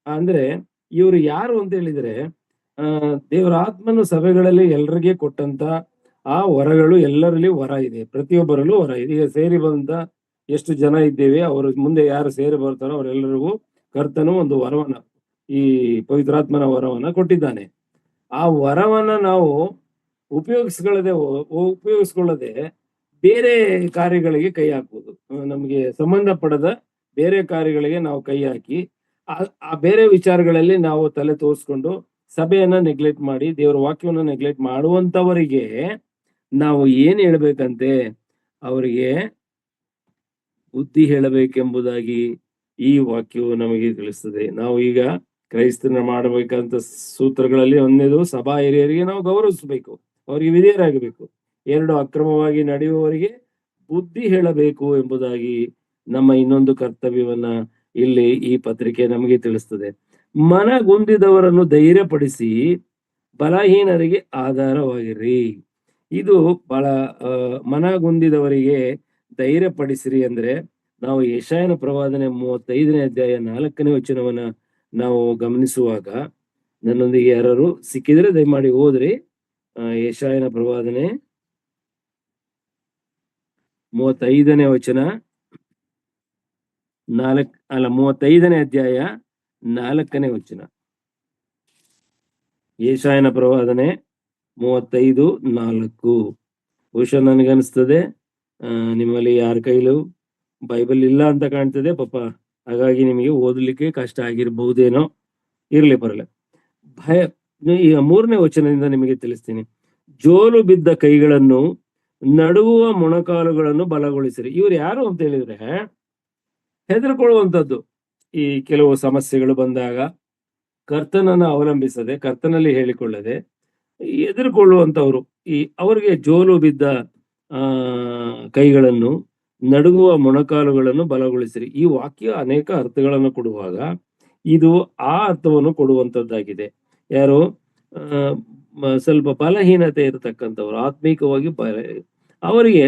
ಅಂದ್ರೆ ಇವರು ಯಾರು ಅಂತ ಹೇಳಿದ್ರೆ, ದೇವರ ಆತ್ಮನು ಸಭೆಗಳಲ್ಲಿ ಎಲ್ಲರಿಗೆ ಕೊಟ್ಟಂತ ಆ ವರಗಳು ಎಲ್ಲರಲ್ಲಿ ವರ ಇದೆ, ಪ್ರತಿಯೊಬ್ಬರಲ್ಲೂ ವರ ಇದೆ. ಈಗ ಸೇರಿ ಬಂದ ಎಷ್ಟು ಜನ ಇದ್ದೇವೆ, ಅವ್ರ ಮುಂದೆ ಯಾರು ಸೇರಿ ಬರ್ತಾರೋ ಅವರೆಲ್ಲರಿಗೂ ಕರ್ತನು ಒಂದು ವರವನ್ನ, ಈ ಪವಿತ್ರಾತ್ಮನ ವರವನ್ನ ಕೊಟ್ಟಿದ್ದಾನೆ. ಆ ವರವನ್ನ ನಾವು ಉಪಯೋಗಿಸ್ಕೊಳ್ಳದೆ ಬೇರೆ ಕಾರ್ಯಗಳಿಗೆ ಕೈ ಹಾಕುವುದು, ನಮಗೆ ಸಂಬಂಧಪಡದ ಬೇರೆ ಕಾರ್ಯಗಳಿಗೆ ನಾವು ಕೈ ಹಾಕಿ ಆ ಬೇರೆ ವಿಚಾರಗಳಲ್ಲಿ ನಾವು ತಲೆ ತೋರಿಸ್ಕೊಂಡು ಸಭೆಯನ್ನ ನೆಗ್ಲೆಕ್ಟ್ ಮಾಡಿ ದೇವರ ವಾಕ್ಯವನ್ನ ನೆಗ್ಲೆಕ್ಟ್ ಮಾಡುವಂತವರಿಗೆ ನಾವು ಏನ್ ಹೇಳ್ಬೇಕಂತೆ, ಅವರಿಗೆ ಬುದ್ಧಿ ಹೇಳಬೇಕೆಂಬುದಾಗಿ ಈ ವಾಕ್ಯವು ನಮಗೆ ತಿಳಿಸ್ತದೆ. ನಾವು ಈಗ ಕ್ರೈಸ್ತನ ಮಾಡಬೇಕಂತ ಸೂತ್ರಗಳಲ್ಲಿ ಒಂದೇದು, ಸಭಾ ಹಿರಿಯರಿಗೆ ನಾವು ಗೌರವಿಸಬೇಕು, ಅವರಿಗೆ ವಿಧೇಯರಾಗಬೇಕು. 2, ಅಕ್ರಮವಾಗಿ ನಡೆಯುವವರಿಗೆ ಬುದ್ಧಿ ಹೇಳಬೇಕು ಎಂಬುದಾಗಿ ನಮ್ಮ ಇನ್ನೊಂದು ಕರ್ತವ್ಯವನ್ನ ಇಲ್ಲಿ ಈ ಪತ್ರಿಕೆ ನಮಗೆ ತಿಳಿಸ್ತದೆ. ಮನಗುಂದಿದವರನ್ನು ಧೈರ್ಯಪಡಿಸಿ ಬಲಹೀನರಿಗೆ ಆಧಾರವಾಗಿರಿ. ಇದು ಬಹಳ ಮನಗುಂದಿದವರಿಗೆ ಧೈರ್ಯಪಡಿಸಿರಿ ಅಂದ್ರೆ ನಾವು ಯೆಶಾಯನ ಪ್ರವಾದನೆ 35ನೇ ಅಧ್ಯಾಯ 4ನೇ ವಚನವನ್ನ ನಾವು ಗಮನಿಸುವಾಗ, ನನ್ನೊಂದಿಗೆ ಯಾರು ಸಿಕ್ಕಿದ್ರೆ ದಯಮಾಡಿ ಓದ್ರಿ. ಯೆಶಾಯನ ಪ್ರವಾದನೆ 35ನೇ ವಚನ 35ನೇ ಅಧ್ಯಾಯ 4ನೇ ವಚನ. ಯೆಶಾಯನ ಪ್ರವಾದನೆ 35:4. ಬಹುಶಃ ನನಗನ್ನಿಸ್ತದೆ ನಿಮ್ಮಲ್ಲಿ ಯಾರ ಕೈಲೂ ಬೈಬಲ್ ಇಲ್ಲ ಅಂತ ಕಾಣ್ತದೆ ಪಾಪ, ಹಾಗಾಗಿ ನಿಮಗೆ ಓದಲಿಕ್ಕೆ ಕಷ್ಟ ಆಗಿರ್ಬಹುದೇನೋ. ಇರ್ಲಿ ಬರಲ್ಲ. ಈ 3ನೇ ವಚನದಿಂದ ನಿಮಗೆ ತಿಳಿಸ್ತೀನಿ. ಜೋಲು ಬಿದ್ದ ಕೈಗಳನ್ನು, ನಡುಗುವ ಮೊಣಕಾಲುಗಳನ್ನು ಬಲಗೊಳಿಸಿರಿ. ಇವ್ರು ಯಾರು ಅಂತ ಹೇಳಿದ್ರೆ ಹೆದರ್ಕೊಳ್ಳುವಂಥದ್ದು. ಈ ಕೆಲವು ಸಮಸ್ಯೆಗಳು ಬಂದಾಗ ಕರ್ತನನ್ನ ಅವಲಂಬಿಸದೆ, ಕರ್ತನಲ್ಲಿ ಹೇಳಿಕೊಳ್ಳದೆ ಎದುರುಕೊಳ್ಳುವಂತವ್ರು. ಅವರಿಗೆ ಜೋಲು ಬಿದ್ದ ಕೈಗಳನ್ನು, ನಡುಗುವ ಮೊಣಕಾಲುಗಳನ್ನು ಬಲಗೊಳಿಸಿರಿ. ಈ ವಾಕ್ಯ ಅನೇಕ ಅರ್ಥಗಳನ್ನು ಕೊಡುವಾಗ ಇದು ಆ ಅರ್ಥವನ್ನು ಕೊಡುವಂತದ್ದಾಗಿದೆ. ಯಾರು ಸ್ವಲ್ಪ ಬಲಹೀನತೆ ಇರತಕ್ಕಂಥವ್ರು, ಆತ್ಮೀಕವಾಗಿ ಅವರಿಗೆ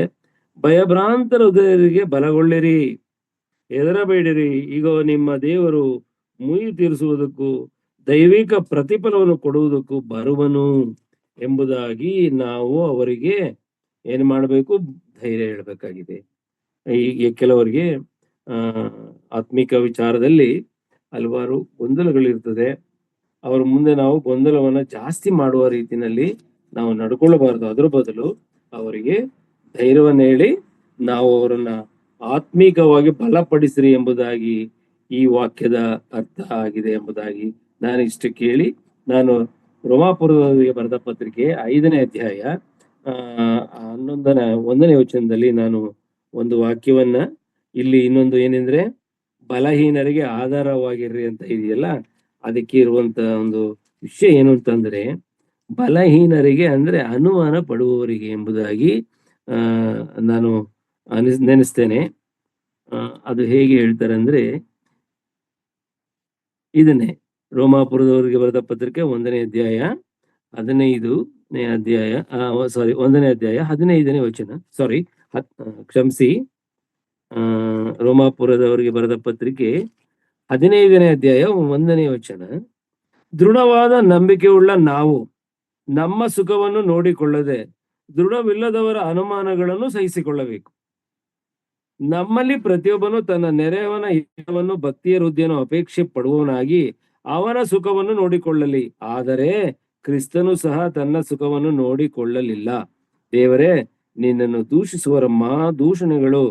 ಭಯಭ್ರಾಂತ ಹೃದಯರಿಗೆ ಬಲಗೊಳ್ಳಿರಿ, ಹೆದರಬೇಡಿರಿ. ಈಗ ನಿಮ್ಮ ದೇವರು ಮುಯಿ ತೀರಿಸುವುದಕ್ಕೂ ದೈವಿಕ ಪ್ರತಿಫಲವನ್ನು ಕೊಡುವುದಕ್ಕೂ ಬರುವನು ಎಂಬುದಾಗಿ ನಾವು ಅವರಿಗೆ ಏನ್ ಮಾಡಬೇಕು? ಧೈರ್ಯ ಹೇಳ್ಬೇಕಾಗಿದೆ. ಈಗ ಕೆಲವರಿಗೆ ಆತ್ಮಿಕ ವಿಚಾರದಲ್ಲಿ ಹಲವಾರು ಗೊಂದಲಗಳಿರ್ತದೆ. ಅವ್ರ ಮುಂದೆ ನಾವು ಗೊಂದಲವನ್ನ ಜಾಸ್ತಿ ಮಾಡುವ ರೀತಿಯಲ್ಲಿ ನಾವು ನಡ್ಕೊಳ್ಳಬಾರದು. ಅದ್ರ ಬದಲು ಅವರಿಗೆ ಧೈರ್ಯವನ್ನ ಹೇಳಿ ನಾವು ಅವರನ್ನ ಆತ್ಮೀಕವಾಗಿ ಬಲಪಡಿಸ್ರಿ ಎಂಬುದಾಗಿ ಈ ವಾಕ್ಯದ ಅರ್ಥ ಆಗಿದೆ ಎಂಬುದಾಗಿ ನಾನು ಇಷ್ಟು ಕೇಳಿ, ನಾನು ರೋಮಾಪುರದವರಿಗೆ ಬರೆದ ಪತ್ರಿಕೆ 5ನೇ ಅಧ್ಯಾಯ 1ನೇ ವಚನದಲ್ಲಿ ನಾನು ಒಂದು ವಾಕ್ಯವನ್ನ, ಇಲ್ಲಿ ಇನ್ನೊಂದು ಏನೆಂದ್ರೆ ಬಲಹೀನರಿಗೆ ಆಧಾರವಾಗಿರ್ರಿ ಅಂತ ಇದೆಯಲ್ಲ, ಅದಕ್ಕೆ ಇರುವಂತ ಒಂದು ವಿಷಯ ಏನು ಅಂತಂದ್ರೆ, ಬಲಹೀನರಿಗೆ ಅಂದ್ರೆ ಅನುಮಾನ ಪಡುವವರಿಗೆ ಎಂಬುದಾಗಿ ನಾನು ನೆನೆಸ್ತೇನೆ. ಅದು ಹೇಗೆ ಹೇಳ್ತಾರೆ ಅಂದ್ರೆ, ಇದನ್ನೇ ರೋಮಾಪುರದವರಿಗೆ ಬರೆದ ಪತ್ರಿಕೆ 1ನೇ ಅಧ್ಯಾಯ 15ನೇ ಅಧ್ಯಾಯ 1ನೇ ಅಧ್ಯಾಯ 15ನೇ ವಚನ, ಕ್ಷಮಿಸಿ, ರೋಮಾಪುರದವರಿಗೆ ಬರೆದ ಪತ್ರಿಕೆ 15ನೇ ಅಧ್ಯಾಯ 1ನೇ ವಚನ. ದೃಢವಾದ ನಂಬಿಕೆಯುಳ್ಳ ನಾವು ನಮ್ಮ ಸುಖವನ್ನು ನೋಡಿಕೊಳ್ಳದೆ ದೃಢವಿಲ್ಲದವರ ಅನುಮಾನಗಳನ್ನು ಸಹಿಸಿಕೊಳ್ಳಬೇಕು. ನಮ್ಮಲ್ಲಿ ಪ್ರತಿಯೊಬ್ಬನು ತನ್ನ ನೆರೆಯವನ ಹಿತವನ್ನು ಭಕ್ತಿಯ ವೃದ್ಧಿಯನ್ನು ಅಪೇಕ್ಷೆ ಪಡುವವನಾಗಿ ಅವನ ಸುಖವನ್ನು ನೋಡಿಕೊಳ್ಳಲಿ. ಆದರೆ ಕ್ರಿಸ್ತನು ಸಹ ತನ್ನ ಸುಖವನ್ನು ನೋಡಿಕೊಳ್ಳಲಿಲ್ಲ. ದೇವರೇ, ನಿನ್ನನ್ನು ದೂಷಿಸುವರ ದೂಷಣೆಗಳು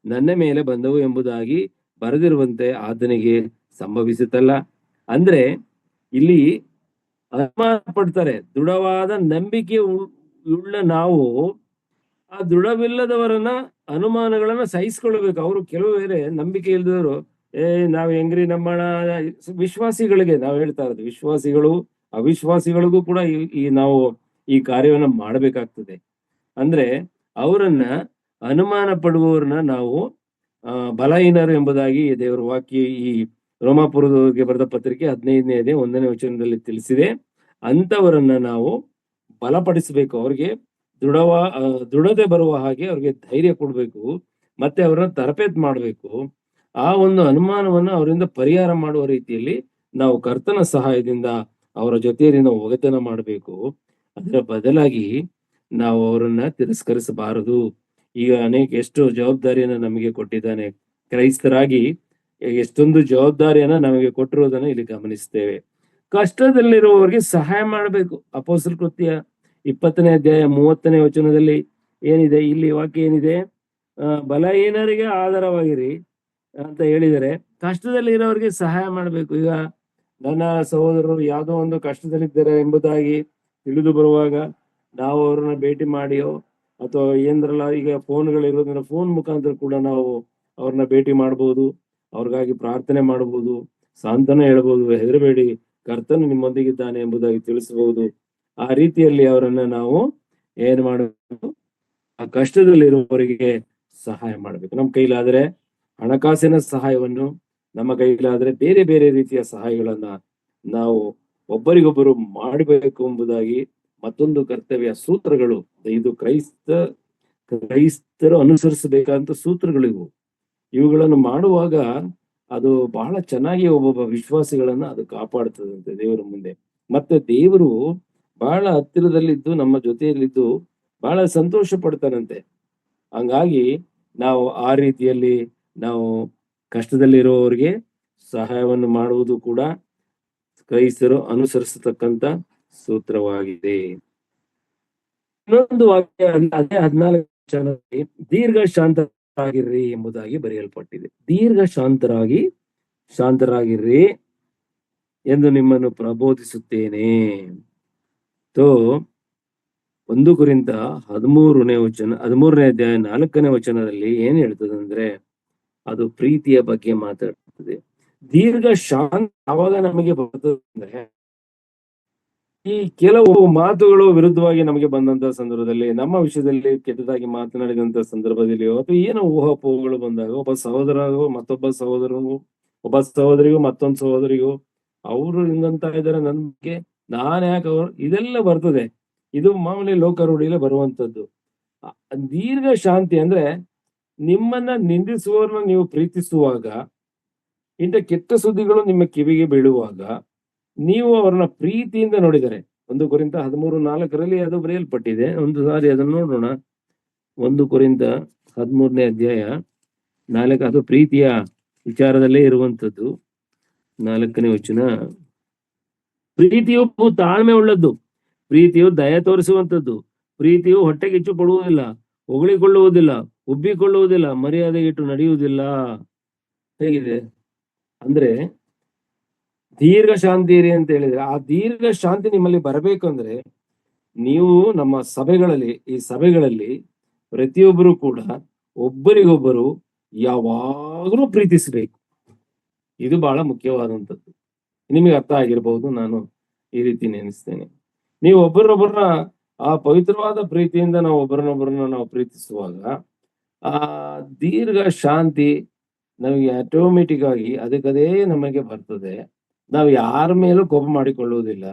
ನನ್ನ ಮೇಲೆ ಬಂದವು ಎಂಬುದಾಗಿ ಬರೆದಿರುವಂತೆ ಆತನಿಗೆ ಸಂಭವಿಸುತ್ತಲ್ಲ. ಅಂದ್ರೆ ಇಲ್ಲಿ ಅನುಮಾನ ಪಡ್ತಾರೆ. ದೃಢವಾದ ನಂಬಿಕೆ ಉಳ್ಳ ನಾವು ಆ ದೃಢವಿಲ್ಲದವರನ್ನ ಅನುಮಾನಗಳನ್ನ ಸಹಿಸ್ಕೊಳ್ಬೇಕು. ಅವರು ಕೆಲವು ಬೇರೆ ನಂಬಿಕೆ ಇಲ್ದವರು, ನಾವ್ ಹೆಂಗ್ರಿ ನಂಬೋಣ, ವಿಶ್ವಾಸಿಗಳಿಗೆ ನಾವು ಹೇಳ್ತಾ ಇರೋದು, ವಿಶ್ವಾಸಿಗಳು ಅವಿಶ್ವಾಸಿಗಳಿಗೂ ಕೂಡ ನಾವು ಈ ಕಾರ್ಯವನ್ನ ಮಾಡಬೇಕಾಗ್ತದೆ. ಅಂದ್ರೆ ಅವರನ್ನ ಅನುಮಾನ ಪಡುವವ್ರನ್ನ ನಾವು ಬಲಹೀನರು ಎಂಬುದಾಗಿ ದೇವರ ವಾಕ್ಯ ಈ ರೋಮಾಪುರದವರಿಗೆ ಬರೆದ ಪತ್ರಿಕೆ 15ನೇ ಅಧ್ಯಾಯ 1ನೇ ವಚನದಲ್ಲಿ ತಿಳಿಸಿದೆ. ಅಂತವರನ್ನ ನಾವು ಬಲಪಡಿಸಬೇಕು. ಅವ್ರಿಗೆ ದೃಢತೆ ಬರುವ ಹಾಗೆ ಅವ್ರಿಗೆ ಧೈರ್ಯ ಕೊಡ್ಬೇಕು, ಮತ್ತೆ ಅವರನ್ನ ತರಬೇತಿ ಮಾಡ್ಬೇಕು. ಆ ಒಂದು ಅನುಮಾನವನ್ನ ಅವರಿಂದ ಪರಿಹಾರ ಮಾಡುವ ರೀತಿಯಲ್ಲಿ ನಾವು ಕರ್ತನ ಸಹಾಯದಿಂದ ಅವರ ಜೊತೆಯಿಂದ ಒಗೆತನ ಮಾಡಬೇಕು. ಅದರ ಬದಲಾಗಿ ನಾವು ಅವರನ್ನ ತಿರಸ್ಕರಿಸಬಾರದು. ಈಗ ಎಷ್ಟೋ ಜವಾಬ್ದಾರಿಯನ್ನ ನಮಗೆ ಕೊಟ್ಟಿದ್ದಾನೆ. ಕ್ರೈಸ್ತರಾಗಿ ಎಷ್ಟೊಂದು ಜವಾಬ್ದಾರಿಯನ್ನ ನಮಗೆ ಕೊಟ್ಟಿರೋದನ್ನ ಇಲ್ಲಿ ಗಮನಿಸ್ತೇವೆ. ಕಷ್ಟದಲ್ಲಿರುವವರಿಗೆ ಸಹಾಯ ಮಾಡಬೇಕು. ಅಪೊಸ್ತಲರ ಕೃತ್ಯ 20ನೇ ಅಧ್ಯಾಯ 30ನೇ ವಚನದಲ್ಲಿ ಏನಿದೆ? ಇಲ್ಲಿ ವಾಕ್ಯ ಏನಿದೆ? ಬಲಹೀನರಿಗೆ ಆಧಾರವಾಗಿರಿ ಅಂತ ಹೇಳಿದರೆ ಕಷ್ಟದಲ್ಲಿ ಇರೋರಿಗೆ ಸಹಾಯ ಮಾಡಬೇಕು. ಈಗ ನನ್ನ ಸಹೋದರರು ಯಾವುದೋ ಒಂದು ಕಷ್ಟದಲ್ಲಿದ್ದಾರೆ ಎಂಬುದಾಗಿ ತಿಳಿದು ಬರುವಾಗ ನಾವು ಅವ್ರನ್ನ ಭೇಟಿ ಮಾಡಿಯೋ ಅಥವಾ ಏನರಲ್ಲ, ಈಗ ಫೋನ್ಗಳಿರೋದ್ರಿಂದ ಫೋನ್ ಮುಖಾಂತರ ಕೂಡ ನಾವು ಅವ್ರನ್ನ ಭೇಟಿ ಮಾಡಬಹುದು, ಅವ್ರಿಗಾಗಿ ಪ್ರಾರ್ಥನೆ ಮಾಡಬಹುದು, ಸಾಂತ್ವನ ಹೇಳ್ಬಹುದು, ಹೆದರಬೇಡಿ, ಕರ್ತನು ನಿಮ್ಮೊಂದಿಗಿದ್ದಾನೆ ಎಂಬುದಾಗಿ ತಿಳಿಸಬಹುದು. ಆ ರೀತಿಯಲ್ಲಿ ಅವರನ್ನ ನಾವು ಏನ್ ಮಾಡಬೇಕು? ಆ ಕಷ್ಟದಲ್ಲಿರುವವರಿಗೆ ಸಹಾಯ ಮಾಡಬೇಕು. ನಮ್ಮ ಕೈಲಾದ್ರೆ ಹಣಕಾಸಿನ ಸಹಾಯವನ್ನು, ನಮ್ಮ ಕೈಲಾದ್ರೆ ಬೇರೆ ಬೇರೆ ರೀತಿಯ ಸಹಾಯಗಳನ್ನ ನಾವು ಒಬ್ಬರಿಗೊಬ್ಬರು ಮಾಡಬೇಕು ಎಂಬುದಾಗಿ ಮತ್ತೊಂದು ಕರ್ತವ್ಯ ಸೂತ್ರಗಳು. ಇದು ಕ್ರೈಸ್ತರು ಅನುಸರಿಸಬೇಕಾದಂತ ಸೂತ್ರಗಳು ಇವು. ಇವುಗಳನ್ನು ಮಾಡುವಾಗ ಅದು ಬಹಳ ಚೆನ್ನಾಗಿ ಒಬ್ಬೊಬ್ಬ ವಿಶ್ವಾಸಿಗಳನ್ನ ಅದು ಕಾಪಾಡ್ತದಂತೆ ದೇವರ ಮುಂದೆ. ಮತ್ತೆ ದೇವರು ಬಹಳ ಹತ್ತಿರದಲ್ಲಿದ್ದು ನಮ್ಮ ಜೊತೆಯಲ್ಲಿದ್ದು ಬಹಳ ಸಂತೋಷ ಪಡ್ತಾನಂತೆ. ಹಂಗಾಗಿ ನಾವು ಆ ರೀತಿಯಲ್ಲಿ ನಾವು ಕಷ್ಟದಲ್ಲಿರುವವರಿಗೆ ಸಹಾಯವನ್ನು ಮಾಡುವುದು ಕೂಡ ಕ್ರೈಸ್ತರು ಅನುಸರಿಸತಕ್ಕಂತ ಸೂತ್ರವಾಗಿದೆ. ಇನ್ನೊಂದು ವಾಕ್ಯ ಅದೇ 14 ದೀರ್ಘ ಶಾಂತರಾಗಿರ್ರಿ ಎಂಬುದಾಗಿ ಬರೆಯಲ್ಪಟ್ಟಿದೆ. ದೀರ್ಘ ಶಾಂತರಾಗಿರ್ರಿ ಎಂದು ನಿಮ್ಮನ್ನು ಪ್ರಬೋಧಿಸುತ್ತೇನೆ. 1 ಕೊರಿಂಥ 13ನೇ ಅಧ್ಯಾಯ 4ನೇ ವಚನದಲ್ಲಿ ಏನ್ ಹೇಳ್ತದಂದ್ರೆ ಅದು ಪ್ರೀತಿಯ ಬಗ್ಗೆ ಮಾತಾಡ್ತದೆ. ದೀರ್ಘ ಶಾಂತ ಯಾವಾಗ ನಮಗೆ ಬರ್ತದೆ, ಈ ಕೆಲವು ಮಾತುಗಳು ವಿರುದ್ಧವಾಗಿ ನಮಗೆ ಬಂದಂತ ಸಂದರ್ಭದಲ್ಲಿ, ನಮ್ಮ ವಿಷಯದಲ್ಲಿ ಕೆಟ್ಟದಾಗಿ ಮಾತನಾಡಿದಂತ ಸಂದರ್ಭದಲ್ಲಿಯೋ ಅಥವಾ ಏನೋ ಊಹಾಪೋಹಗಳು ಬಂದಾಗ ಒಬ್ಬ ಸಹೋದರಗೂ ಮತ್ತೊಬ್ಬ ಸಹೋದರನಿಗೂ, ಒಬ್ಬ ಸಹೋದರಿಗೂ ಮತ್ತೊಂದು ಸಹೋದರಿಗೂ, ಅವರು ಹಿಂಗಂತ ಇದಾರೆ ನನ್ ಬಗ್ಗೆ, ನಾನ್ ಯಾಕೆ ಇದೆಲ್ಲ ಬರ್ತದೆ. ಇದು ಮಾಮೂಲಿ ಲೋಕರೂಢಿಯಲ್ಲಿ ಬರುವಂತದ್ದು. ದೀರ್ಘ ಶಾಂತಿ ಅಂದ್ರೆ ನಿಮ್ಮನ್ನ ನಿಂದಿಸುವವರನ್ನ ನೀವು ಪ್ರೀತಿಸುವಾಗ, ಇಂಥ ಕೆಟ್ಟ ಸುದ್ದಿಗಳು ನಿಮ್ಮ ಕಿವಿಗೆ ಬೀಳುವಾಗ ನೀವು ಅವ್ರನ್ನ ಪ್ರೀತಿಯಿಂದ ನೋಡಿದರೆ. 1 ಕೊರಿಂಥ 13:4 ಅದು ಬರೆಯಲ್ಪಟ್ಟಿದೆ. ಒಂದು ಸಾರಿ ಅದನ್ನು ನೋಡೋಣ. 1 ಕೊರಿಂಥ 13ನೇ ಅಧ್ಯಾಯ 4, ಅದು ಪ್ರೀತಿಯ ವಿಚಾರದಲ್ಲೇ ಇರುವಂತದ್ದು. 4ನೇ ವಚನ, ಪ್ರೀತಿಯು ತಾಳ್ಮೆ ಉಳ್ಳದ್ದು, ಪ್ರೀತಿಯು ದಯ ತೋರಿಸುವಂತದ್ದು, ಪ್ರೀತಿಯು ಹೊಟ್ಟೆಗಿಚ್ಚು ಪಡುವುದಿಲ್ಲ, ಹೊಗಳಿಕೊಳ್ಳುವುದಿಲ್ಲ, ಉಬ್ಬಿಕೊಳ್ಳುವುದಿಲ್ಲ, ಮರ್ಯಾದೆಗಿಟ್ಟು ನಡೆಯುವುದಿಲ್ಲ. ಹೇಗಿದೆ ಅಂದ್ರೆ ದೀರ್ಘ ಶಾಂತಿ ಇರಿ ಅಂತ ಹೇಳಿದ್ರೆ, ಆ ದೀರ್ಘ ಶಾಂತಿ ನಿಮ್ಮಲ್ಲಿ ಬರಬೇಕಂದ್ರೆ ನೀವು ನಮ್ಮ ಈ ಸಭೆಗಳಲ್ಲಿ ಪ್ರತಿಯೊಬ್ಬರು ಕೂಡ ಒಬ್ಬರಿಗೊಬ್ಬರು ಯಾವಾಗಲೂ ಪ್ರೀತಿಸಬೇಕು. ಇದು ಬಹಳ ಮುಖ್ಯವಾದಂಥದ್ದು. ನಿಮಗೆ ಅರ್ಥ ಆಗಿರ್ಬಹುದು, ನಾನು ಈ ರೀತಿ ನೆನೆಸ್ತೇನೆ. ನೀವು ಒಬ್ಬರೊಬ್ಬರನ್ನ ಆ ಪವಿತ್ರವಾದ ಪ್ರೀತಿಯಿಂದ ನಾವು ಒಬ್ಬರನ್ನೊಬ್ಬರನ್ನ ನಾವು ಪ್ರೀತಿಸುವಾಗ ಆ ದೀರ್ಘ ಶಾಂತಿ ನಮಗೆ ಆಟೋಮೆಟಿಕ್ ಆಗಿ ಅದಕ್ಕದೇ ನಮಗೆ ಬರ್ತದೆ. ನಾವು ಯಾರ ಮೇಲೂ ಕೋಪ ಮಾಡಿಕೊಳ್ಳುವುದಿಲ್ಲ,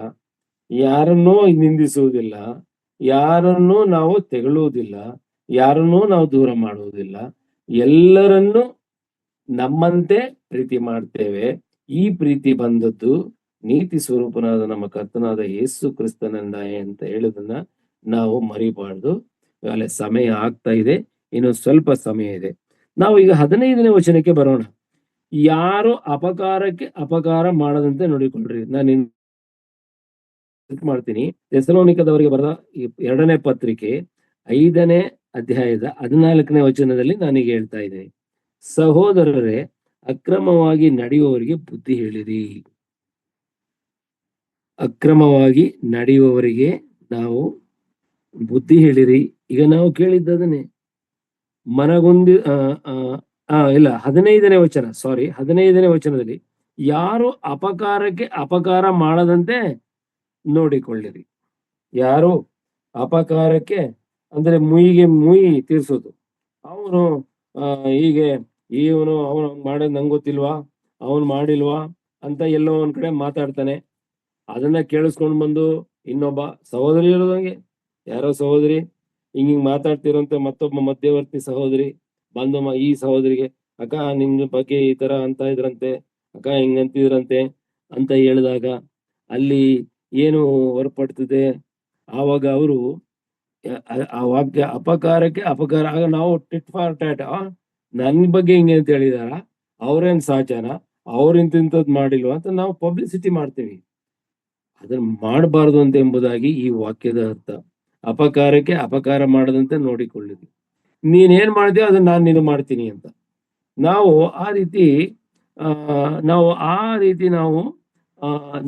ಯಾರನ್ನೂ ನಿಂದಿಸುವುದಿಲ್ಲ, ಯಾರನ್ನೂ ನಾವು ತೆಗಳುವುದಿಲ್ಲ, ಯಾರನ್ನೂ ನಾವು ದೂರ ಮಾಡುವುದಿಲ್ಲ, ಎಲ್ಲರನ್ನೂ ನಮ್ಮಂತೆ ಪ್ರೀತಿ ಮಾಡ್ತೇವೆ. ಈ ಪ್ರೀತಿ ಬಂದದ್ದು ನೀತಿ ಸ್ವರೂಪನಾದ ನಮ್ಮ ಕರ್ತನಾದ ಯೇಸು ಕ್ರಿಸ್ತನಿಂದ ಅಂತ ಹೇಳುದನ್ನ ನಾವು ಮರಿಬಾರ್ದು. ಈಗಾಗಲೇ ಸಮಯ ಆಗ್ತಾ ಇದೆ, ಇನ್ನು ಸ್ವಲ್ಪ ಸಮಯ ಇದೆ. ನಾವು ಈಗ 15ನೇ ವಚನಕ್ಕೆ ಬರೋಣ. ಯಾರು ಅಪಕಾರಕ್ಕೆ ಅಪಕಾರ ಮಾಡದಂತೆ ನೋಡಿಕೊಳ್ಳ್ರಿ. ನಾನು ಮಾಡ್ತೀನಿ. ಥೆಸಲೋನಿಕದವರಿಗೆ ಬರೆದ 2ನೇ ಪತ್ರಿಕೆ 5ನೇ ಅಧ್ಯಾಯದ 14ನೇ ವಚನದಲ್ಲಿ ನಾನೀಗ ಹೇಳ್ತಾ ಇದ್ದೇನೆ, ಸಹೋದರರೇ, ಅಕ್ರಮವಾಗಿ ನಡೆಯುವವರಿಗೆ ಬುದ್ಧಿ ಹೇಳಿರಿ. ಅಕ್ರಮವಾಗಿ ನಡೆಯುವವರಿಗೆ ನಾವು ಬುದ್ಧಿ ಹೇಳಿರಿ. ಈಗ ನಾವು ಕೇಳಿದ್ದದನ್ನೇ ಮನಗೊಂದಿ ಇಲ್ಲ 15ನೇ ವಚನ, 15ನೇ ವಚನದಲ್ಲಿ ಯಾರು ಅಪಕಾರಕ್ಕೆ ಅಪಕಾರ ಮಾಡದಂತೆ ನೋಡಿಕೊಳ್ಳಿರಿ. ಯಾರು ಅಪಕಾರಕ್ಕೆ ಅಂದ್ರೆ ಮುಯಿಗೆ ಮುಯಿ ತೀರ್ಸೋದು. ಅವನು ಹೀಗೆ ಅವನು ಮಾಡೋದು ನಂಗೆ ಗೊತ್ತಿಲ್ವಾ, ಅವನು ಮಾಡಿಲ್ವಾ ಅಂತ ಎಲ್ಲೋ ಒಂದ್ ಕಡೆ ಮಾತಾಡ್ತಾನೆ. ಅದನ್ನ ಕೇಳಿಸ್ಕೊಂಡ್ ಬಂದು ಇನ್ನೊಬ್ಬ ಸಹೋದರಿ ಇರೋದಂಗೆ, ಯಾರೋ ಸಹೋದರಿ ಹಿಂಗ್ ಮಾತಾಡ್ತಿರೋಂತ ಮತ್ತೊಬ್ಬ ಮಧ್ಯವರ್ತಿ ಸಹೋದರಿ ಬಂದು ಈ ಸಹೋದರಿಗೆ, ಅಕ್ಕ ನಿಮ್ ಬಗ್ಗೆ ಈ ತರ ಅಂತ ಇದ್ರಂತೆ, ಅಕ್ಕ ಹಿಂಗಂತಿದ್ರಂತೆ ಅಂತ ಹೇಳಿದಾಗ ಅಲ್ಲಿ ಏನು ಹೊರಪಡ್ತದೆ. ಆವಾಗ ಅವರು ಆ ವಾಕ್ಯ ಅಪಕಾರಕ್ಕೆ ಅಪಕಾರ, ಆಗ ನಾವು ಟಿಟ್ ಫಾರ್ ಟ್ಯಾಟ್, ನನ್ ಬಗ್ಗೆ ಹಿಂಗೆ ಅಂತ ಹೇಳಿದಾರ, ಅವ್ರೇನ್ ಸಹಜನ, ಅವ್ರಿಂತಿಂತದ್ ಮಾಡಿಲ್ವ ಅಂತ ನಾವು ಪಬ್ಲಿಸಿಟಿ ಮಾಡ್ತೀವಿ. ಅದನ್ನ ಮಾಡಬಾರ್ದು ಅಂತ ಎಂಬುದಾಗಿ ಈ ವಾಕ್ಯದ ಅರ್ಥ. ಅಪಕಾರಕ್ಕೆ ಅಪಕಾರ ಮಾಡದಂತೆ ನೋಡಿಕೊಳ್ಳಿರಿ. ನೀನೇನ್ ಮಾಡ್ತೀಯೋ ಅದನ್ನ ನಾನು ನೀನು ಮಾಡ್ತೀನಿ ಅಂತ. ನಾವು ಆ ರೀತಿ ನಾವು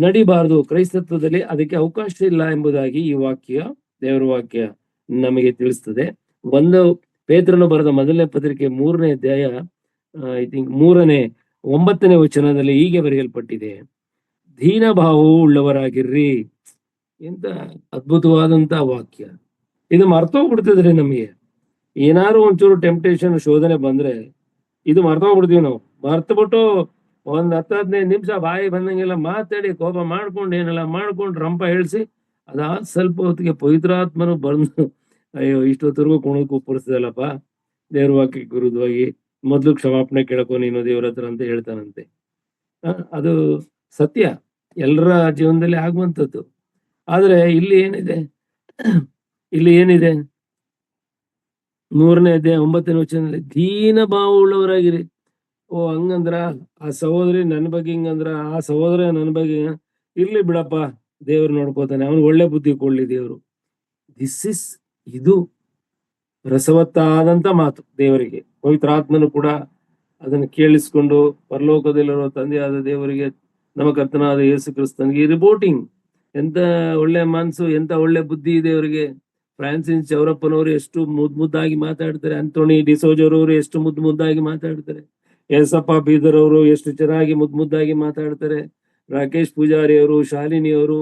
ನಡಿಬಾರ್ದು ಕ್ರೈಸ್ತತ್ವದಲ್ಲಿ. ಅದಕ್ಕೆ ಅವಕಾಶ ಇಲ್ಲ ಎಂಬುದಾಗಿ ಈ ವಾಕ್ಯ, ದೇವರ ವಾಕ್ಯ ನಮಗೆ ತಿಳಿಸ್ತದೆ. 1 ಪೇತ್ರನು ಬರೆದ 1ನೇ ಪತ್ರಿಕೆ 3ನೇ ಅಧ್ಯಾಯ ಐ ಥಿಂಕ್ 9ನೇ ವಚನದಲ್ಲಿ ಹೀಗೆ ಬರೆಯಲ್ಪಟ್ಟಿದೆ, ದೀನ ಭಾವವು ಉಳ್ಳವರಾಗಿರ್ರಿ. ಎಂತ ಅದ್ಭುತವಾದಂತ ವಾಕ್ಯ. ಇದು ಮರ್ತೋಗ್ಬಿಡ್ತಿದ್ರಿ ನಮಗೆ. ಏನಾದ್ರು ಒಂಚೂರು ಟೆಂಪ್ಟೇಷನ್ ಶೋಧನೆ ಬಂದ್ರೆ ಇದು ಮರ್ತೋಗ್ಬಿಡ್ತೀವಿ ನಾವು. ಮರ್ತಬಿಟ್ಟು ಒಂದ್ 10-15 ನಿಮಿಷ ಬಾಯಿ ಬಂದಂಗೆಲ್ಲ ಮಾತಾಡಿ ಕೋಪ ಮಾಡ್ಕೊಂಡು ಏನೆಲ್ಲ ಮಾಡ್ಕೊಂಡು ರಂಪ ಹೇಳ್ಸಿ ಅದಾದ ಸ್ವಲ್ಪ ಹೊತ್ತಿಗೆ ಪವಿತ್ರಾತ್ಮನು ಬಂದು ಅಯ್ಯೋ ಇಷ್ಟೊತ್ತರೆಗೂ ಕುಣಕ್ ಉಪ್ಪರಿಸ್ದಲ್ಲಪ್ಪ, ದೇವ್ರ ವಾಕ್ಯಕ್ಕೆ ವಿರುದ್ಧವಾಗಿ ಮೊದ್ಲು ಕ್ಷಮಾಪಣೆ ಕೇಳಕೋ ನೀನು ದೇವ್ರ ಹತ್ರ ಅಂತ ಹೇಳ್ತಾನಂತೆ. ಅದು ಸತ್ಯ, ಎಲ್ಲರ ಜೀವನದಲ್ಲಿ ಆಗುವಂಥದ್ದು. ಆದ್ರೆ ಇಲ್ಲಿ ಏನಿದೆ 3ನೇ ಅಧ್ಯಾಯ 9ನೇ ವಚನದಲ್ಲಿ ದೀನ ಭಾವ ಉಳ್ಳವರಾಗಿರಿ. ಓ ಹಂಗಂದ್ರ ಆ ಸಹೋದರಿ ನನ್ ಬಗ್ಗೆ ಹಿಂಗಂದ್ರ, ಆ ಸಹೋದರ ನನ್ ಬಗ್ಗೆ ಇರ್ಲಿ ಬಿಡಪ್ಪ, ದೇವ್ರು ನೋಡ್ಕೋತಾನೆ, ಅವ್ನು ಒಳ್ಳೆ ಬುದ್ಧಿ ಕೊಡ್ಲಿ ದೇವ್ರು. ಇದು ರಸವತ್ತಾದಂತ ಮಾತು ದೇವರಿಗೆ. ಪವಿತ್ರಾತ್ಮನು ಕೂಡ ಅದನ್ನು ಕೇಳಿಸ್ಕೊಂಡು ಪರಲೋಕದಲ್ಲಿರುವ ತಂದೆಯಾದ ದೇವರಿಗೆ, ನಮ್ಮ ಕರ್ತನಾದ ಯೇಸು ಕ್ರಿಸ್ತನಿಗೆ ರಿಪೋರ್ಟಿಂಗ್. ಎಂತ ಒಳ್ಳೆ ಮನ್ಸು, ಎಂತ ಒಳ್ಳೆ ಬುದ್ಧಿ ಇದೆ ಅವರಿಗೆ. ಫ್ರಾನ್ಸಿಸ್ ಚೌರಪ್ಪನವರು ಎಷ್ಟು ಮುದ್ದಾಗಿ ಮಾತಾಡ್ತಾರೆ, ಆಂಟೋನಿ ಡಿಸೋಜ್ ಅವರು ಎಷ್ಟು ಮುದ್ದಾಗಿ ಮಾತಾಡ್ತಾರೆ, ಎಸಪ್ಪ ಬೀದರ್ ಅವರು ಎಷ್ಟು ಚೆನ್ನಾಗಿ ಮುದ್ದಾಗಿ ಮಾತಾಡ್ತಾರೆ, ರಾಕೇಶ್ ಪೂಜಾರಿ ಅವರು, ಶಾಲಿನಿ ಅವರು,